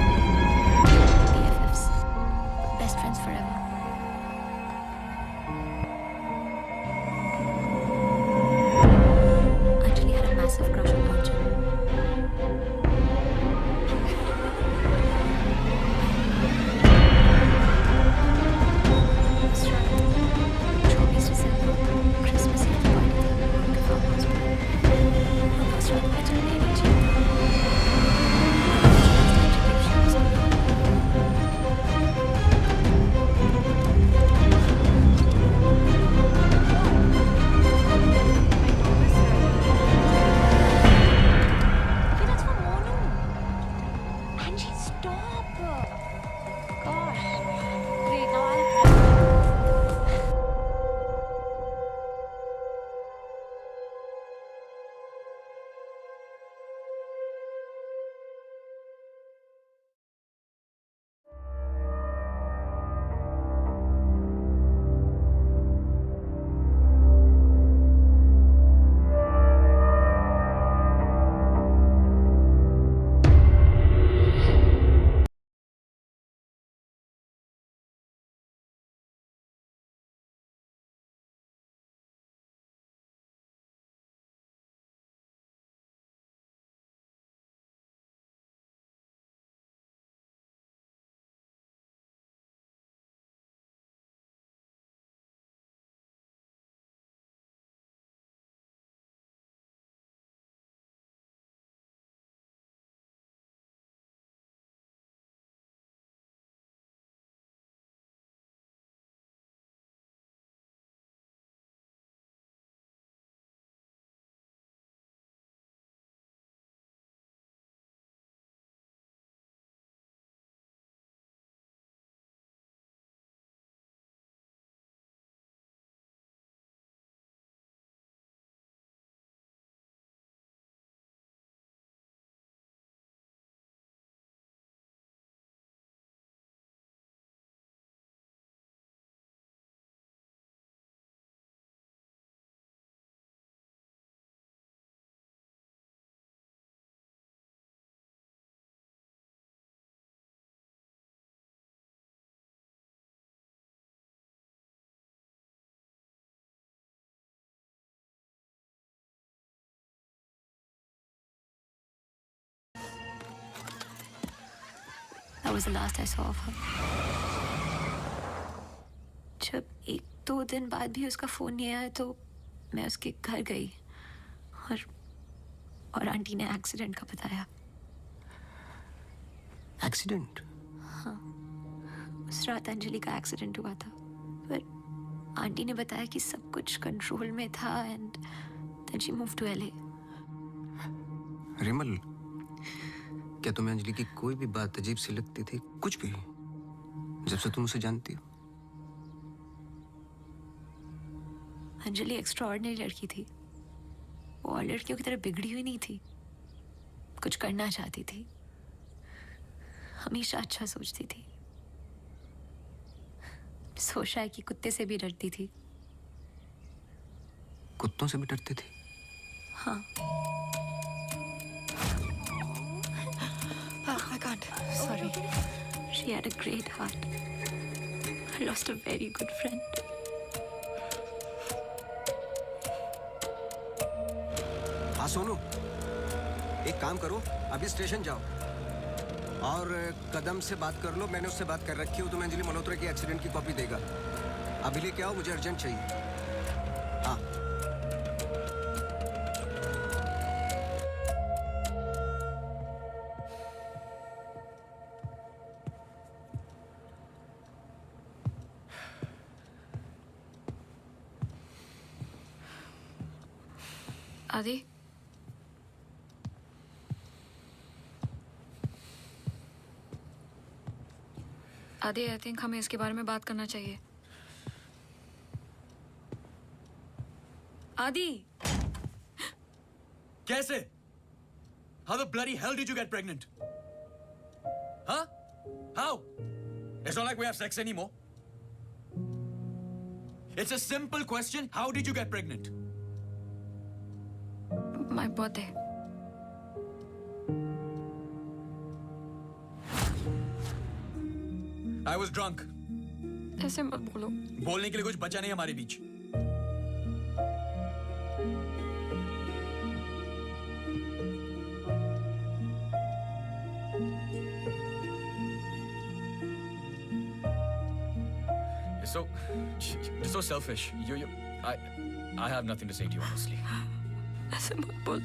was the last I saw of her. जब 1-2 दिन बाद भी उसका फोन नहीं आया तो मैं उसके घर गई और आंटी ने एक्सीडेंट का बताया। एक्सीडेंट? हाँ, उस रात अंजलि का एक्सीडेंट हुआ था, पर आंटी ने बताया कि सब कुछ कंट्रोल में था and then she move to LA। Rimal, क्या तुम्हें अंजलि की कोई भी बात अजीब सी लगती थी? कुछ भी, जब से तुम उसे जानती हो? अंजलि एक्स्ट्राऑर्डिनरी लड़की थी। वो और लड़कियों की तरह बिगड़ी हुई नहीं थी। कुछ करना चाहती थी, हमेशा अच्छा सोचती थी। सोचा है कि कुत्ते से भी डरती थी। कुत्तों से भी डरती थी? हाँ। I can't. Sorry. She had a great heart. I lost a very good friend. हाँ सोनू, एक काम करो, अभी स्टेशन जाओ और कदम से बात कर लो। मैंने उससे बात कर रखी हो, तुम्हें अंजलि मल्होत्रा की एक्सीडेंट की कॉपी देगा। अभी लेके आओ, मुझे अर्जेंट चाहिए। हाँ। आदि, आदि, आई थिंक हमें इसके बारे में बात करना चाहिए। आदि, कैसे? How the bloody hell did you get pregnant? Huh? How? It's not like we have sex anymore. It's a simple question. How did you get pregnant? my birthday. I was drunk. ऐसे मत बोलो। बोलने के लिए कुछ बचा नहीं हमारे बीच। You're so selfish. I have nothing to say to you, honestly. ऐसे मत बोल।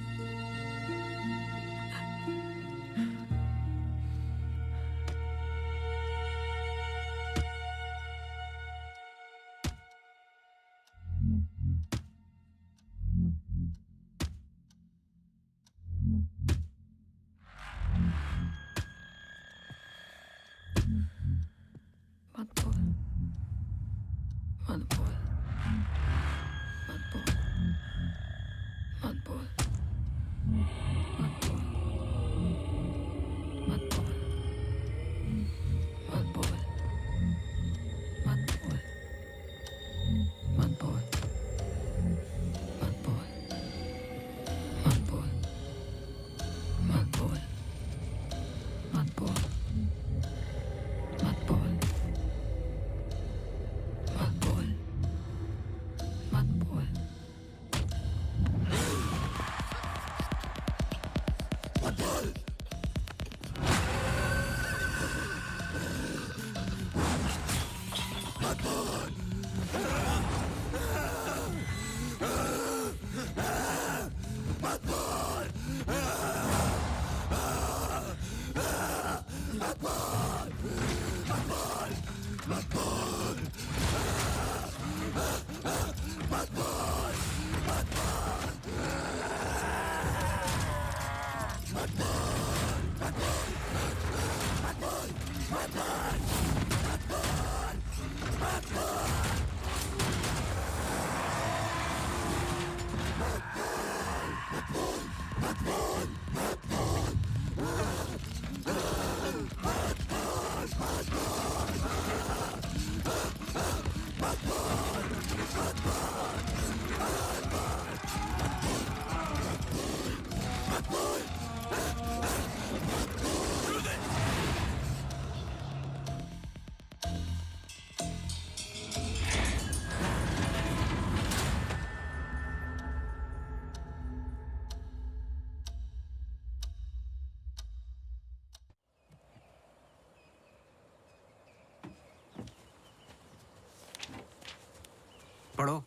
पढ़ो।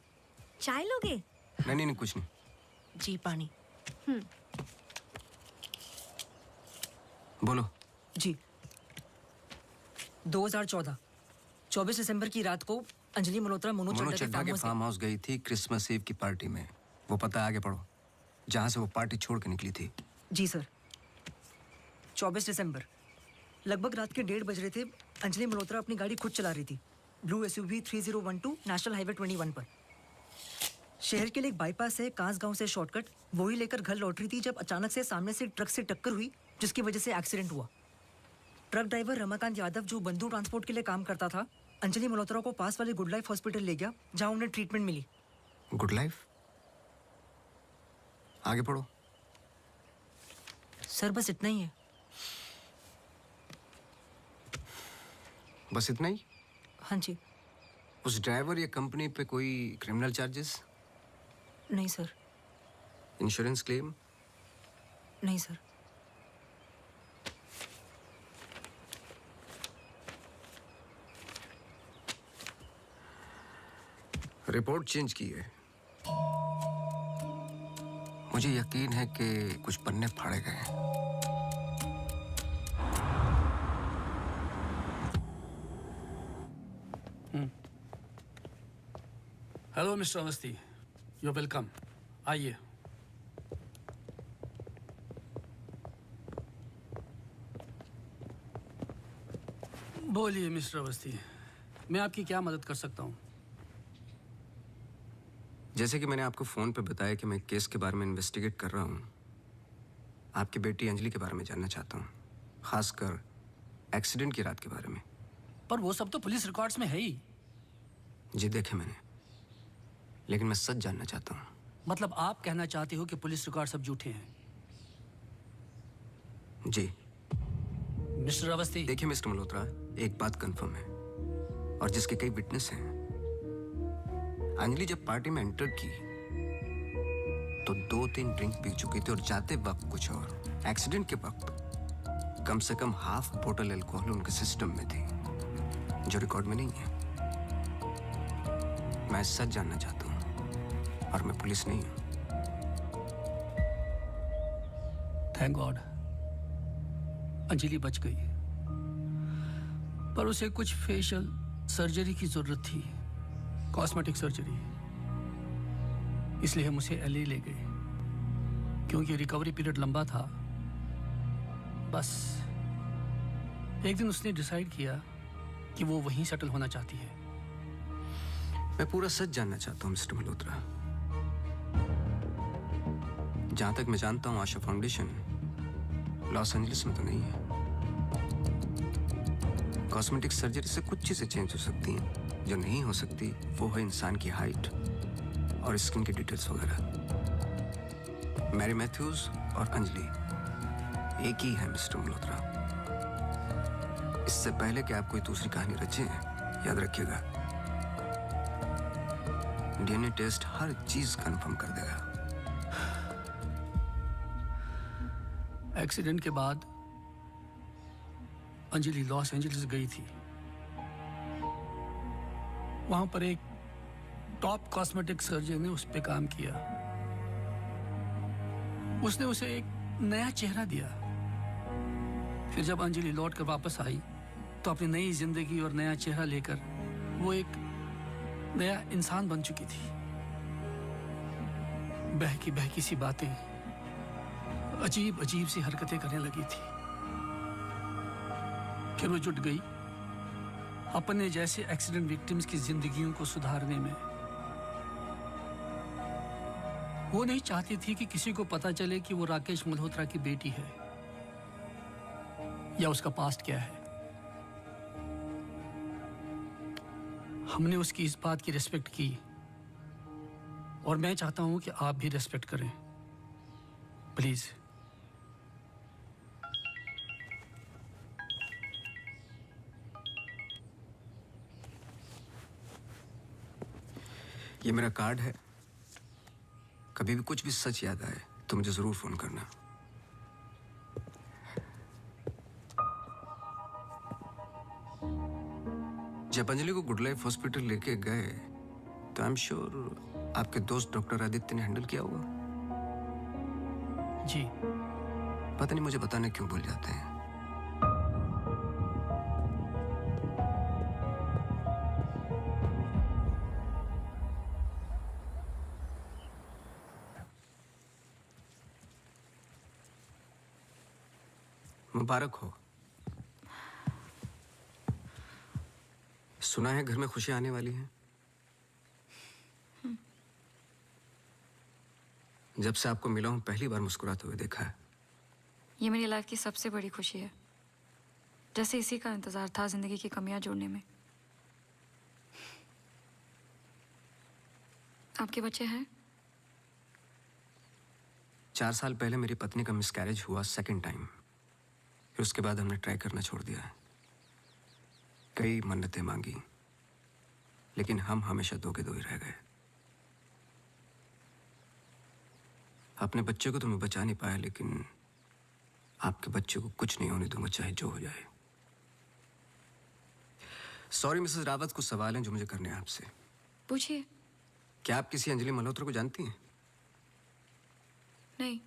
चाय लोगे? नहीं नहीं नहीं, कुछ नहीं। जी पानी। बोलो। जी 2014 24 दिसंबर की रात को अंजलि मल्होत्रा मोनू मनोज चड्ढा चड्ढा के फार्म हाउस गई थी क्रिसमस ईव की पार्टी में। वो पता है, आगे पढ़ो, जहाँ से वो पार्टी छोड़ के निकली थी। जी सर। 24 दिसंबर लगभग रात के 1:30 बज रहे थे। अंजलि मल्होत्रा अपनी गाड़ी खुद चला रही थी, ब्लू SUV 3012 नेशनल हाईवे 21 पर। शहर के लिए एक बाईपास है कांस गांव से शॉर्टकट, वही लेकर घर लौट रही थी जब अचानक से सामने से ट्रक से टक्कर हुई, जिसकी वजह से एक्सीडेंट हुआ। ट्रक ड्राइवर रमाकांत यादव, जो बंधु ट्रांसपोर्ट के लिए काम करता था, अंजलि मल्होत्रा को पास वाले गुड लाइफ हॉस्पिटल ले गया, जहां उन्हें ट्रीटमेंट मिली। Good life? आगे पढ़ो। सर बस इतना ही है। बस इतना ही? हाँ जी। उस ड्राइवर या कंपनी पे कोई क्रिमिनल चार्जेस? नहीं सर। Insurance claim? नहीं सर। रिपोर्ट चेंज की है। मुझे यकीन है कि कुछ पन्ने फाड़े गए हैं। Hello mister Awasthi, you welcome. आइए। बोलिए मिस्टर अवस्थी, मैं आपकी क्या मदद कर सकता हूँ? जैसे कि मैंने आपको फ़ोन पे बताया कि मैं एक केस के बारे में इन्वेस्टिगेट कर रहा हूँ। आपकी बेटी अंजलि के बारे में जानना चाहता हूँ, खासकर एक्सीडेंट की रात के बारे में। पर वो सब तो पुलिस रिकॉर्ड्स में है ही। जी देखे मैंने, लेकिन मैं सच जानना चाहता हूँ। मतलब आप कहना चाहते हो कि पुलिस रिकॉर्ड सब झूठे हैं? जी। मिस्टर अवस्थी। देखिए मिस्टर मल्होत्रा, एक बात कंफर्म है और जिसके कई विटनेस हैं। अंजलि जब पार्टी में एंटर की तो 2-3 ड्रिंक पी चुकी थी और जाते वक्त कुछ और। एक्सीडेंट के वक्त कम से कम हाफ बोतल अल्कोहल उनके सिस्टम में थी, जो रिकॉर्ड में नहीं है। मैं सच जानना चाहता हूँ और मैं पुलिस नहीं हूँ। थैंक गॉड अंजलि बच गई, पर उसे कुछ फेशियल सर्जरी की जरूरत थी, कॉस्मेटिक सर्जरी। इसलिए हम उसे LA ले गए, क्योंकि रिकवरी पीरियड लंबा था। बस एक दिन उसने डिसाइड किया कि वो वहीं सेटल होना चाहती है। मैं पूरा सच जानना चाहता हूँ मिस्टर मल्होत्रा। जहां तक मैं जानता हूँ, आशा फाउंडेशन लॉस एंजलिस में तो नहीं है। कॉस्मेटिक सर्जरी से कुछ चीजें चेंज हो सकती हैं, जो नहीं हो सकती वो है इंसान की हाइट और स्किन की डिटेल्स वगैरह। मैरी मैथ्यूज और अंजलि एक ही है मिस्टर मल्होत्रा। इससे पहले कि आप कोई दूसरी कहानी रचें, याद रखिएगा, DNA टेस्ट हर चीज कंफर्म कर देगा। एक्सीडेंट के बाद अंजलि लॉस एंजलिस गई थी। वहां पर एक टॉप कॉस्मेटिक सर्जन ने उस पर काम किया। उसने उसे एक नया चेहरा दिया। फिर जब अंजलि लौट कर वापस आई तो अपनी नई जिंदगी और नया चेहरा लेकर वो एक नया इंसान बन चुकी थी। बहकी बहकी सी बातें, अजीब अजीब सी हरकतें करने लगी थी। फिर वो जुट गई अपने जैसे एक्सीडेंट विक्टिम्स की जिंदगियों को सुधारने में। वो नहीं चाहती थी कि किसी को पता चले कि वो राकेश मल्होत्रा की बेटी है या उसका पास्ट क्या है। हमने उसकी इस बात की रिस्पेक्ट की और मैं चाहता हूं कि आप भी रिस्पेक्ट करें, प्लीज। ये मेरा कार्ड है, कभी भी कुछ भी सच याद आए तो मुझे जरूर फोन करना। जब अंजलि को गुड लाइफ हॉस्पिटल लेके गए तो आई एम श्योर आपके दोस्त डॉक्टर आदित्य ने हैंडल किया होगा। जी। पता नहीं मुझे बताने क्यों भूल जाते हैं। मुबारक हो। सुना है घर में खुशी आने वाली है। जब से आपको मिला हूं पहली बार मुस्कुराते हुए देखा है। ये मेरी लाइफ की सबसे बड़ी खुशी है। जैसे इसी का इंतजार था जिंदगी की कमियां जोड़ने में। आपके बच्चे हैं? 4 साल पहले मेरी पत्नी का मिसकैरेज हुआ सेकंड टाइम। फिर उसके बाद हमने ट्राई करना छोड़ दिया है। कई मन्नतें मांगी, लेकिन हम हमेशा दो के दो ही रह गए। अपने बच्चे को तो मैं बचा नहीं पाया, लेकिन आपके बच्चे को कुछ नहीं होने दूंगा, चाहे जो हो जाए। सॉरी मिसेस रावत, कुछ सवाल हैं जो मुझे करने हैं आपसे। पूछिए। क्या आप किसी अंजलि मल्होत्रा को जानती हैं? नहीं।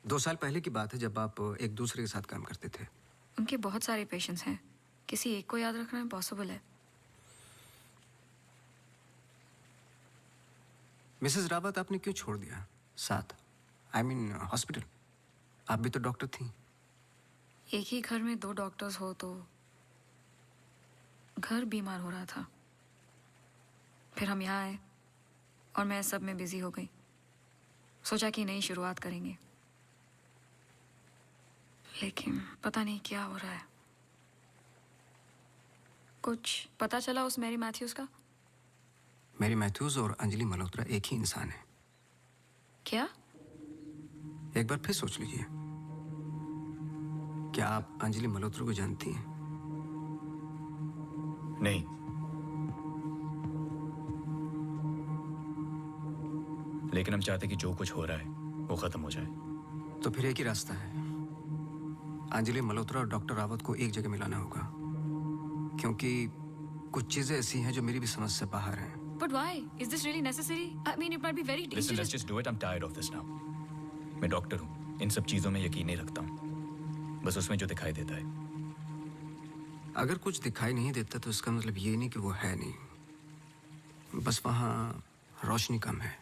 2 साल पहले की बात है जब आप एक दूसरे के साथ काम करते थे। उनके बहुत सारे पेशेंट्स हैं, किसी एक को याद रखना इम्पॉसिबल है। मिसेस रावत, आपने क्यों छोड़ दिया साथ? I mean hospital. आप भी तो डॉक्टर थी। एक ही घर में 2 डॉक्टर्स हो तो घर बीमार हो रहा था। फिर हम यहाँ आए और मैं सब में बिजी हो गई। सोचा कि नई शुरुआत करेंगे, लेकिन पता नहीं क्या हो रहा है। कुछ पता चला उस मैरी मैथ्यूज का? मैरी मैथ्यूज और अंजलि मल्होत्रा एक ही इंसान है। क्या? एक बार फिर सोच लीजिए। क्या आप अंजलि मल्होत्रा को जानती हैं? नहीं। लेकिन हम चाहते कि जो कुछ हो रहा है वो खत्म हो जाए। तो फिर एक ही रास्ता है। अंजलि मल्होत्रा और डॉक्टर रावत को एक जगह मिलाना होगा, क्योंकि कुछ चीजें ऐसी हैं जो मेरी भी समझ से बाहर हैं। But why? Is this really necessary? I mean, it might be very dangerous. Listen, let's just do it. I'm tired of this now. मैं डॉक्टर हूँ, इन सब चीजों में यकीन नहीं रखता हूँ, बस उसमें जो दिखाई देता है। अगर कुछ दिखाई नहीं देता तो इसका मतलब ये नहीं कि वो है नहीं, बस वहाँ रोशनी कम है।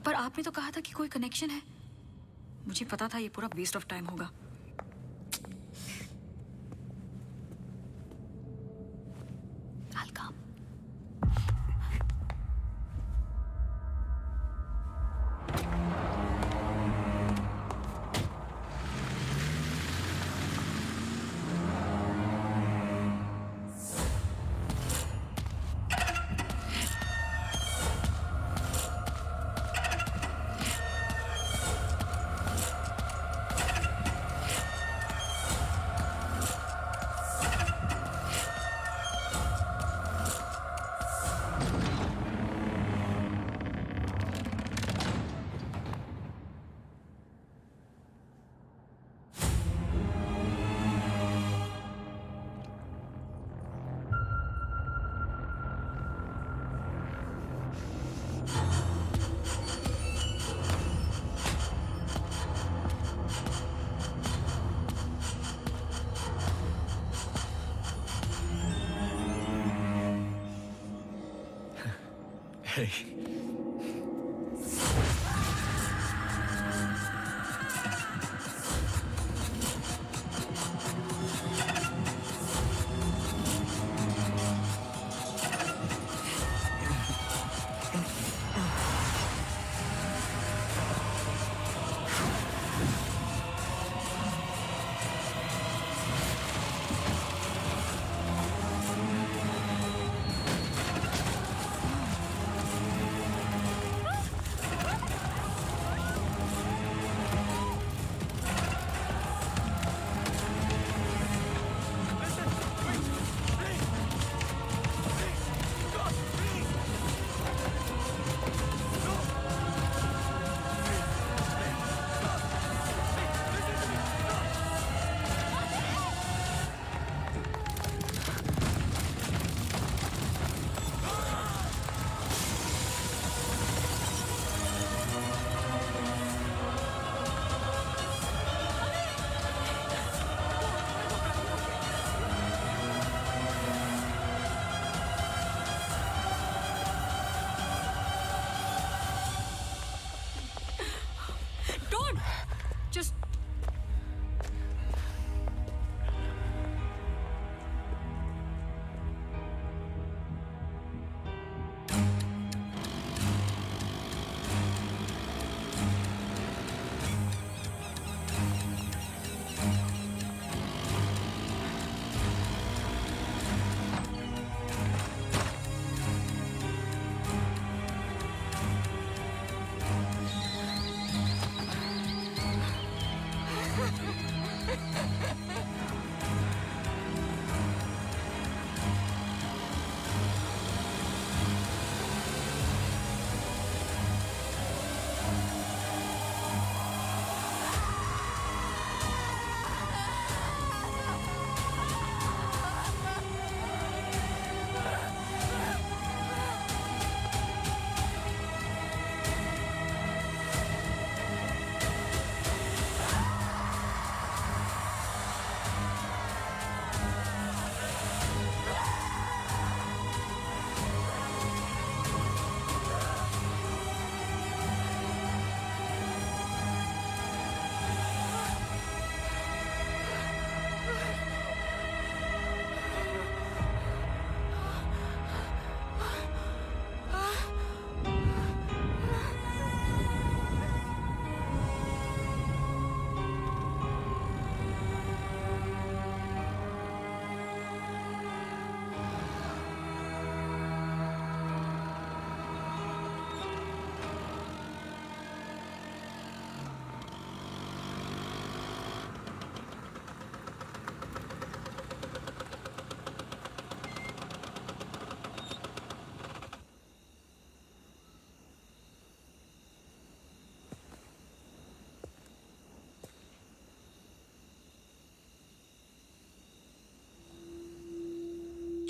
पर आपने तो कहा था कि कोई कनेक्शन है। मुझे पता था ये पूरा वेस्ट ऑफ टाइम होगा। I'll come. Hey. Don't! Just...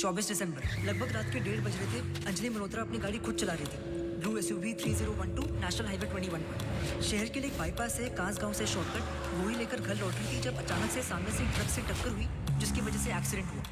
चौबीस दिसंबर लगभग रात के 1:30 बज रहे थे। अंजलि मल्होत्रा अपनी गाड़ी खुद चला रही थी। ब्लू SUV 3012 नेशनल हाईवे 21 पर। शहर के लिए एक बाईपास है कांस गांव से शॉर्टकट वो ही लेकर घर लौट रही थी जब अचानक से सामने से एक ट्रक से टक्कर हुई जिसकी वजह से एक्सीडेंट हुआ।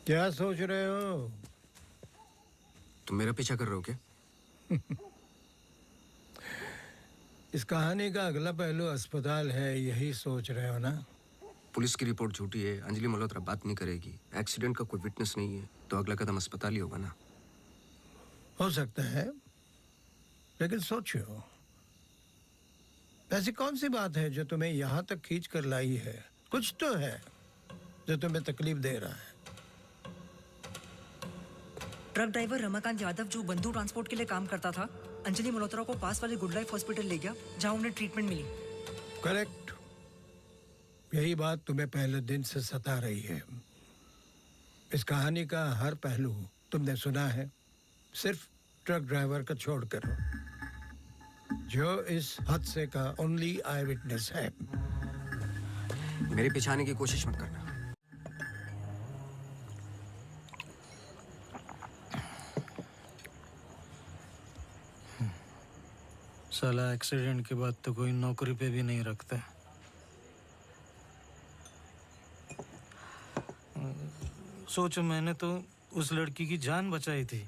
क्या सोच रहे हो? तुम मेरा पीछा कर रहे हो क्या? इस कहानी का अगला पहलू अस्पताल है, यही सोच रहे हो ना? पुलिस की रिपोर्ट झूठी है, अंजलि मल्होत्रा बात नहीं करेगी, एक्सीडेंट का कोई विटनेस नहीं है, तो अगला कदम अस्पताल ही होगा ना। हो सकता है, लेकिन सोचो, ऐसी कौन सी बात है जो तुम्हें यहाँ तक खींच कर लाई है? कुछ तो है जो तुम्हें तकलीफ दे रहा है। ट्रक ड्राइवर रमाकांत यादव जो बंधु ट्रांसपोर्ट के लिए काम करता था, अंजलि मल्होत्रा को पास वाले गुड लाइफ हॉस्पिटल ले गया जहां उन्हें ट्रीटमेंट मिली। करेक्ट। यही बात तुम्हें पहले दिन से सता रही है। इस कहानी का हर पहलू तुमने सुना है, सिर्फ ट्रक ड्राइवर का छोड़कर, जो इस हादसे का ओनली आई विटनेस है। मेरे पीछे आने की कोशिश मत करना। साला एक्सीडेंट के बाद तो कोई नौकरी पे भी नहीं रखता। सोचो, मैंने तो उस लड़की की जान बचाई थी।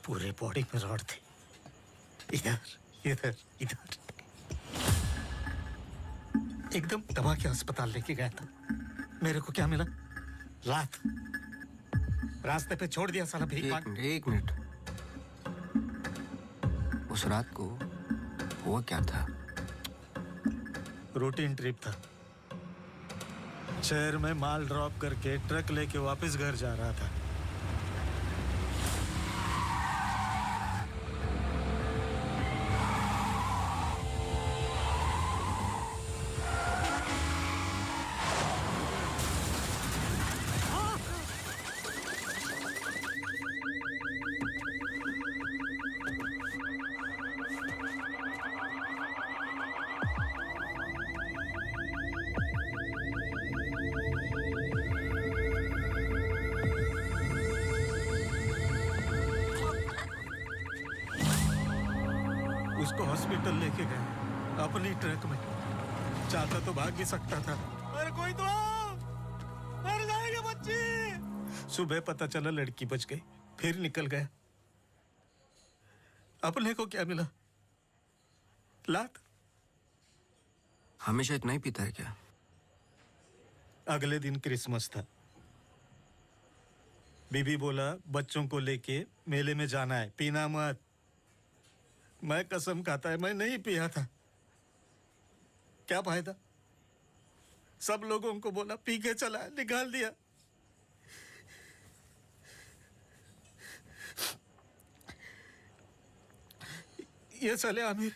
पूरे बॉडी में रॉड थे, इधर इधर इधर। एकदम दबा के अस्पताल लेके गया था। मेरे को क्या मिला? लात। रास्ते पे छोड़ दिया साला भीख मांग। एक मिनट। उस रात को हुआ क्या था? रूटीन ट्रिप था। शहर में माल ड्रॉप करके ट्रक लेके वापस घर जा रहा था। उसको हॉस्पिटल लेके गए अपनी ट्रक में। चाहता तो भाग भी सकता था। अरे कोई तो मर जाएगा बच्ची। सुबह पता चला लड़की बच गई, फिर निकल गया। अपने को क्या मिला? लात। हमेशा इतना ही पीता है क्या? अगले दिन क्रिसमस था। बीबी बोला बच्चों को लेके मेले में जाना है, पीना मत। मैं कसम खाता है मैं नहीं पिया था। क्या फायदा? सब लोगों को बोला पी के चला, निकाल दिया। ये साले आमिर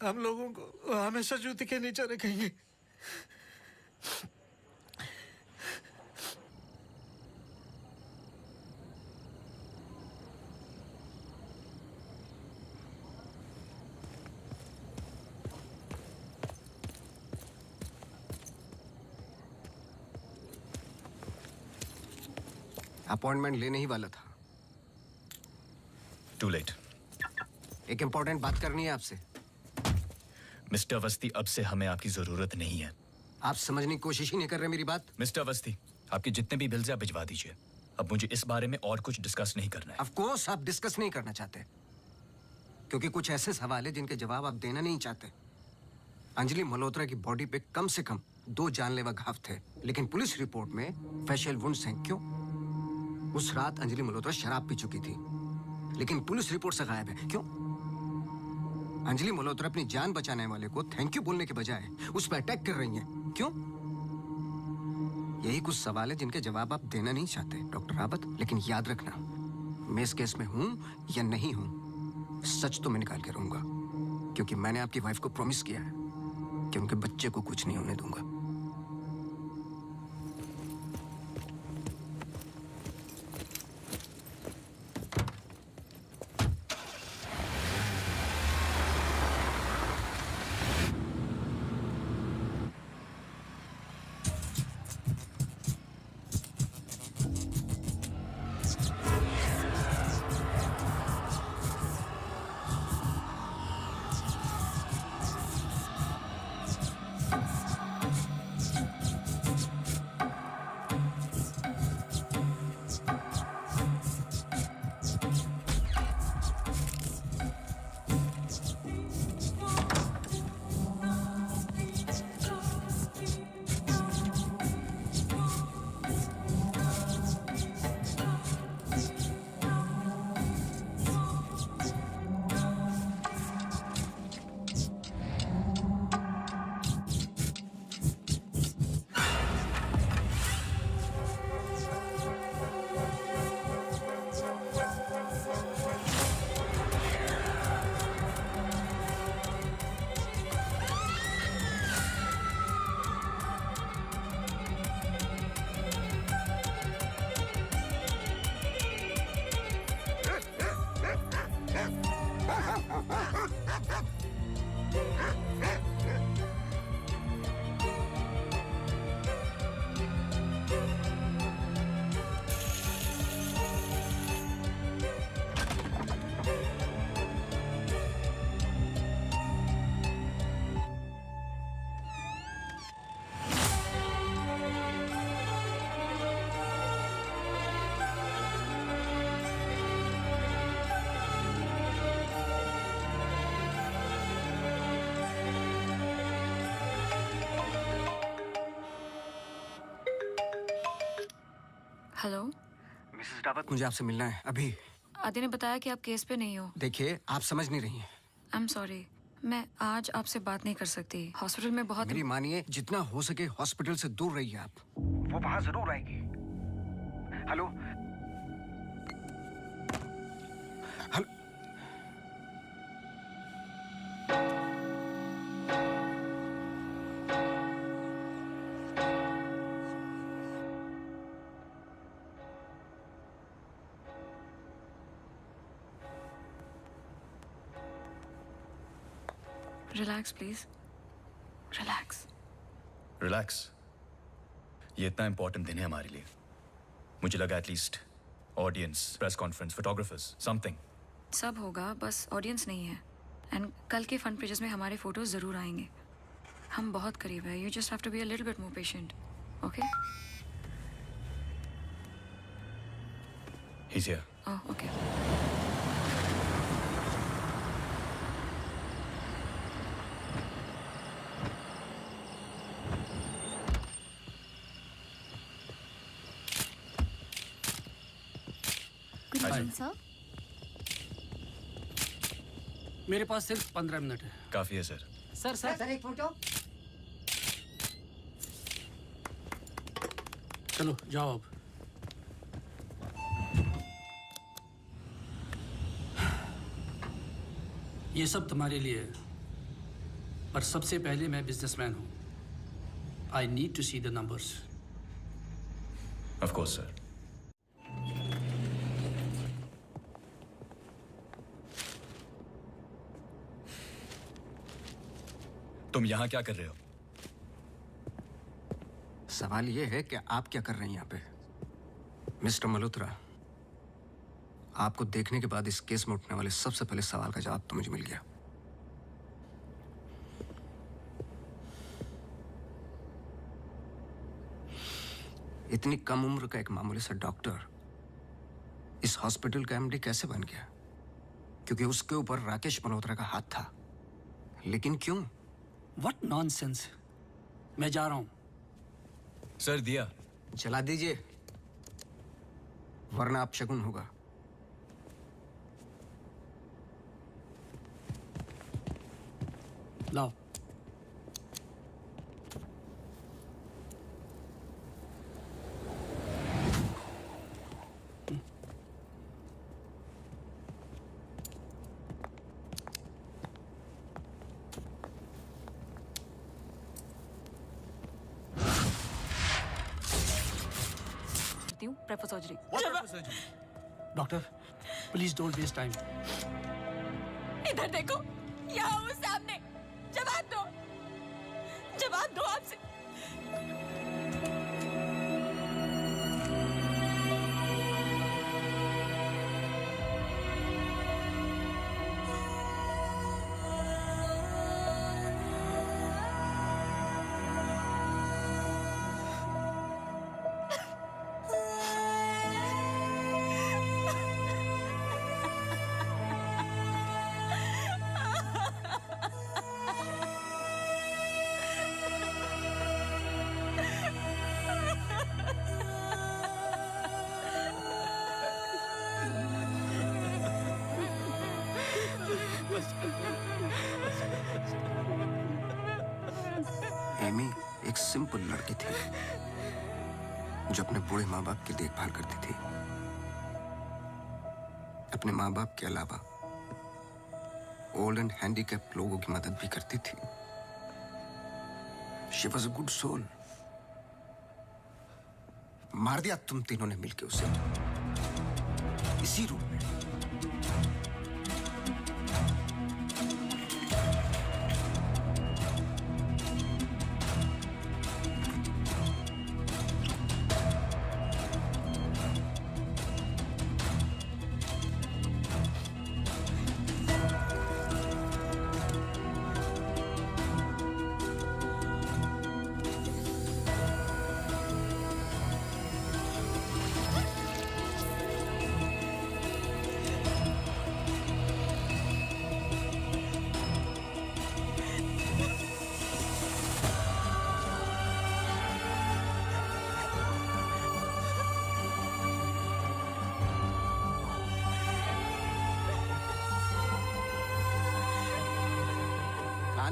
हम लोगों को हमेशा जूते के नीचे रखेंगे। अपॉइंटमेंट लेने ही वाला था। To late. एक इंपॉर्टेंट बात करनी है आपसे। मिस्टर अवस्थी, अब से हमें आपकी जरूरत नहीं है। आप समझने की कोशिश ही नहीं कर रहे मेरी बात। मिस्टर अवस्थी, आपके जितने भी बिल्स आप भिजवा दीजिए। अब मुझे इस बारे में और कुछ डिस्कस नहीं करना है। ऑफ कोर्स आप डिस्कस नहीं करना चाहते, क्योंकि कुछ ऐसे सवाल है जिनके जवाब आप देना नहीं चाहते। अंजलि मल्होत्रा की बॉडी पे कम से कम 2 जानलेवा घाव थे, लेकिन पुलिस रिपोर्ट में फेशियल वुंड्स हैं। क्यों? उस रात अंजलि मल्होत्रा शराब पी चुकी थी, लेकिन पुलिस रिपोर्ट से गायब है। क्यों? अंजलि मल्होत्रा अपनी जान बचाने वाले को थैंक यू बोलने के बजाय उस पर अटैक कर रही हैं। क्यों? यही कुछ सवाल है जिनके जवाब आप देना नहीं चाहते डॉक्टर रावत। लेकिन याद रखना, मैं इस केस में हूं या नहीं हूं, सच तो मैं निकाल के रहूंगा, क्योंकि मैंने आपकी वाइफ को प्रॉमिस किया है कि उनके बच्चे को कुछ नहीं होने दूंगा। हेलो, मिसेस रावत, मुझे आपसे मिलना है अभी। आदि ने बताया कि आप केस पे नहीं हो। देखिए, आप समझ नहीं रही हैं। आई एम सॉरी, मैं आज आपसे बात नहीं कर सकती। हॉस्पिटल में बहुत मेरी मानिए, जितना हो सके हॉस्पिटल से दूर रहिए आप। वो वहां जरूर आएगी। Hello hello. Relax please, relax. Relax. ये इतना इंपॉर्टेंट दिन है हमारे लिए। मुझे लगा at least audience, press conference, photographers, something. सब होगा, बस ऑडियंस नहीं है। एंड कल के फ्रंट पेजेस में हमारे फोटोज जरूर आएंगे। हम बहुत करीब है। You just have to be a little bit more patient, okay? He's here. Oh, okay. Good evening sir. मेरे पास सिर्फ 15 मिनट है। काफी है सर। सर एक फोटो। चलो जाओ अब। ये सब तुम्हारे लिए है, पर सबसे पहले मैं बिजनेसमैन हूं। I need to see the numbers. Of course sir. तुम यहाँ क्या कर रहे हो? सवाल ये है कि आप क्या कर रहे हैं यहाँ पे? मिस्टर मल्होत्रा, आपको देखने के बाद इस केस में उठने वाले सबसे पहले सवाल का जवाब तो मुझे मिल गया। इतनी कम उम्र का एक मामूली सा डॉक्टर इस हॉस्पिटल का एमडी कैसे बन गया? क्योंकि उसके ऊपर राकेश मल्होत्रा का हाथ था। लेकिन क्यों? What nonsense. मैं जा रहा हूं। सर दिया चला दीजिए, वरना आप शगुन होगा। लाओ। Prefer surgery. Doctor please don't waste time. इधर देखो, यहाँ वो सामने। जवाब दो, जवाब दो आपसे। एमी एक सिंपल लड़की थी जो अपने बूढ़े माँ बाप की देखभाल करती थी। अपने माँ बाप के अलावा ओल्ड एंड हैंडीकैप लोगों की मदद भी करती थी। She was a good soul. मार दिया तुम तीनों ने मिलकर उसे इसी रूम में।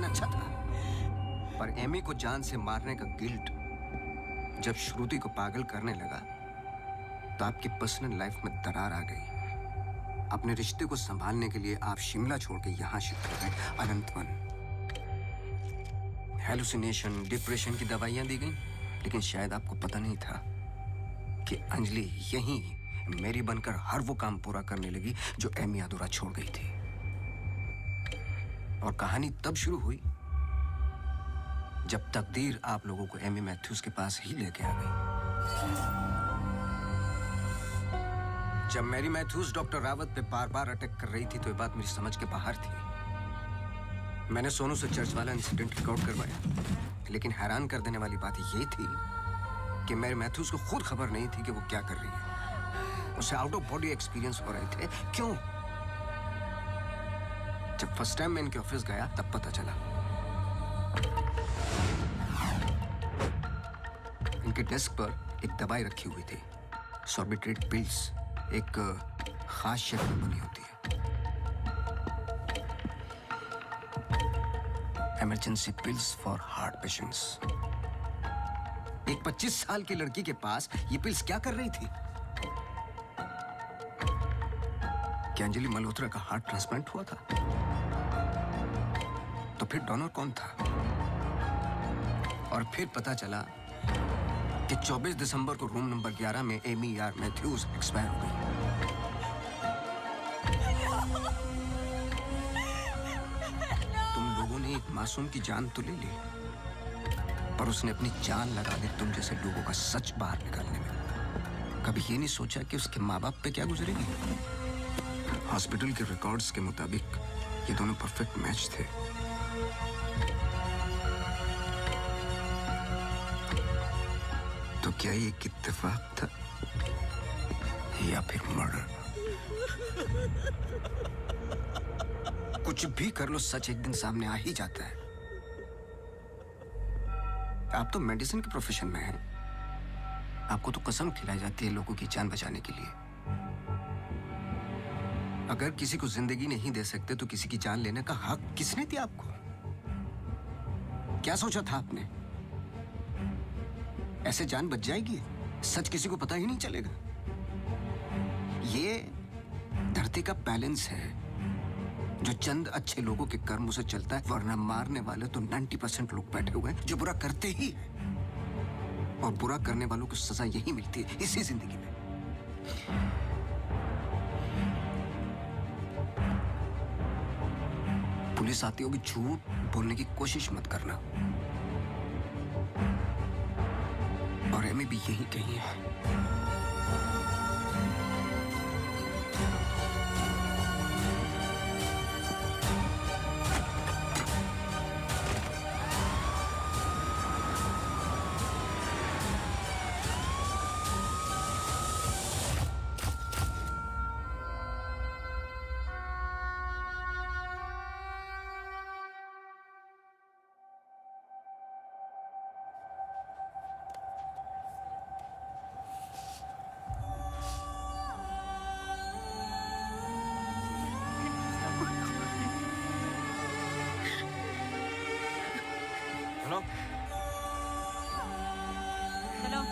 इंसान अच्छा था, पर एमी को जान से मारने का गिल्ट जब श्रुति को पागल करने लगा तो आपकी पर्सनल लाइफ में दरार आ गई। अपने रिश्ते को संभालने के लिए आप शिमला छोड़ के यहां शिफ्ट हो गए, अनंतवन। हेलुसिनेशन, डिप्रेशन की दवाइयां दी गई, लेकिन शायद आपको पता नहीं था कि अंजलि यहीं मेरी बनकर हर वो काम पूरा करने लगी जो एमी अधूरा छोड़ गई थी। और कहानी तब शुरू हुई जब तकदीर आप लोगों को एमी मैथ्यूज के पास ही लेके आ गई। जब मैरी मैथ्यूज डॉक्टर रावत पे बार बार अटैक कर रही थी तो ये बात मेरी समझ के बाहर थी। मैंने सोनू से चर्च वाला इंसिडेंट रिकॉर्ड करवाया, लेकिन हैरान कर देने वाली बात ये थी कि मैरी मैथ्यूज को खुद खबर नहीं थी कि वो क्या कर रही है। उसे आउट ऑफ बॉडी एक्सपीरियंस हो रहे थे। क्यों? जब फर्स्ट टाइम मैं इनके ऑफिस गया तब पता चला। इनके डेस्क पर एक दवाई रखी हुई थी, सॉर्बिट्रेट पिल्स, एक खास शेप में बनी होती है। Emergency pills for heart patients. एक 25 साल की लड़की के पास ये पिल्स क्या कर रही थी? क्या अंजलि मल्होत्रा का हार्ट ट्रांसप्लांट हुआ था? तो फिर डोनर कौन था? और फिर पता चला कि 24 दिसंबर को रूम नंबर 11 में एमी आर मैथ्यूज एक्सपायर हो गई। तुम लोगों ने एक मासूम की जान तो ले ली, पर उसने अपनी जान लगा दी तुम जैसे लोगों का सच बाहर निकालने में। कभी ये नहीं सोचा कि उसके माँ बाप पे क्या गुजरेगी? हॉस्पिटल के रिकॉर्ड्स के मुताबिक ये दोनों परफेक्ट मैच थे। तो क्या ये एक इत्तेफाक था या फिर मर्डर? कुछ भी कर लो, सच एक दिन सामने आ ही जाता है। आप तो मेडिसिन के प्रोफेशन में हैं। आपको तो कसम खिलाई जाती है लोगों की जान बचाने के लिए। अगर किसी को जिंदगी नहीं दे सकते तो किसी की जान लेने का हक किसने दिया आपको? क्या सोचा था आपने? ऐसे जान बच जाएगी? सच किसी को पता ही नहीं चलेगा। ये धरती का बैलेंस है जो चंद अच्छे लोगों के कर्मों से चलता है, वरना मारने वाले तो 90% लोग बैठे हुए हैं जो बुरा करते ही हैं। और बुरा करने वालों को सजा यही मिलती है इसी जिंदगी में। पुलिस आती होगी, झूठ बोलने की कोशिश मत करना। और एमी भी यही कही है। Hello hello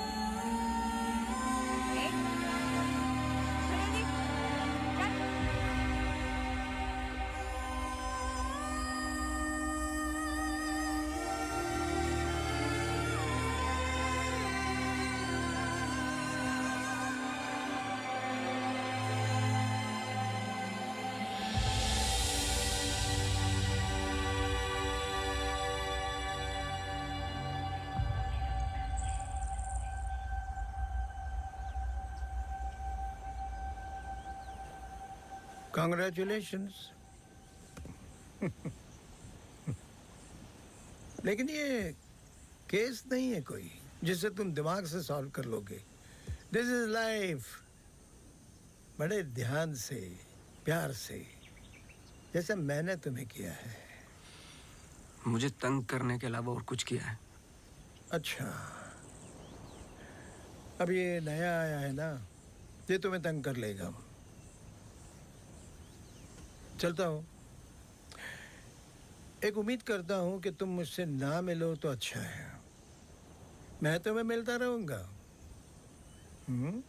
Congratulations. लेकिन ये केस नहीं है कोई जिसे तुम दिमाग से सॉल्व कर लोगे। This is life. बड़े ध्यान से, प्यार से, जैसा मैंने तुम्हें किया है। मुझे तंग करने के अलावा और कुछ किया है? अच्छा, अब ये नया आया है ना, ये तुम्हें तंग कर लेगा। चलता हूँ। एक उम्मीद करता हूं कि तुम मुझसे ना मिलो तो अच्छा है। मैं तुम्हें मिलता रहूंगा। हम्म?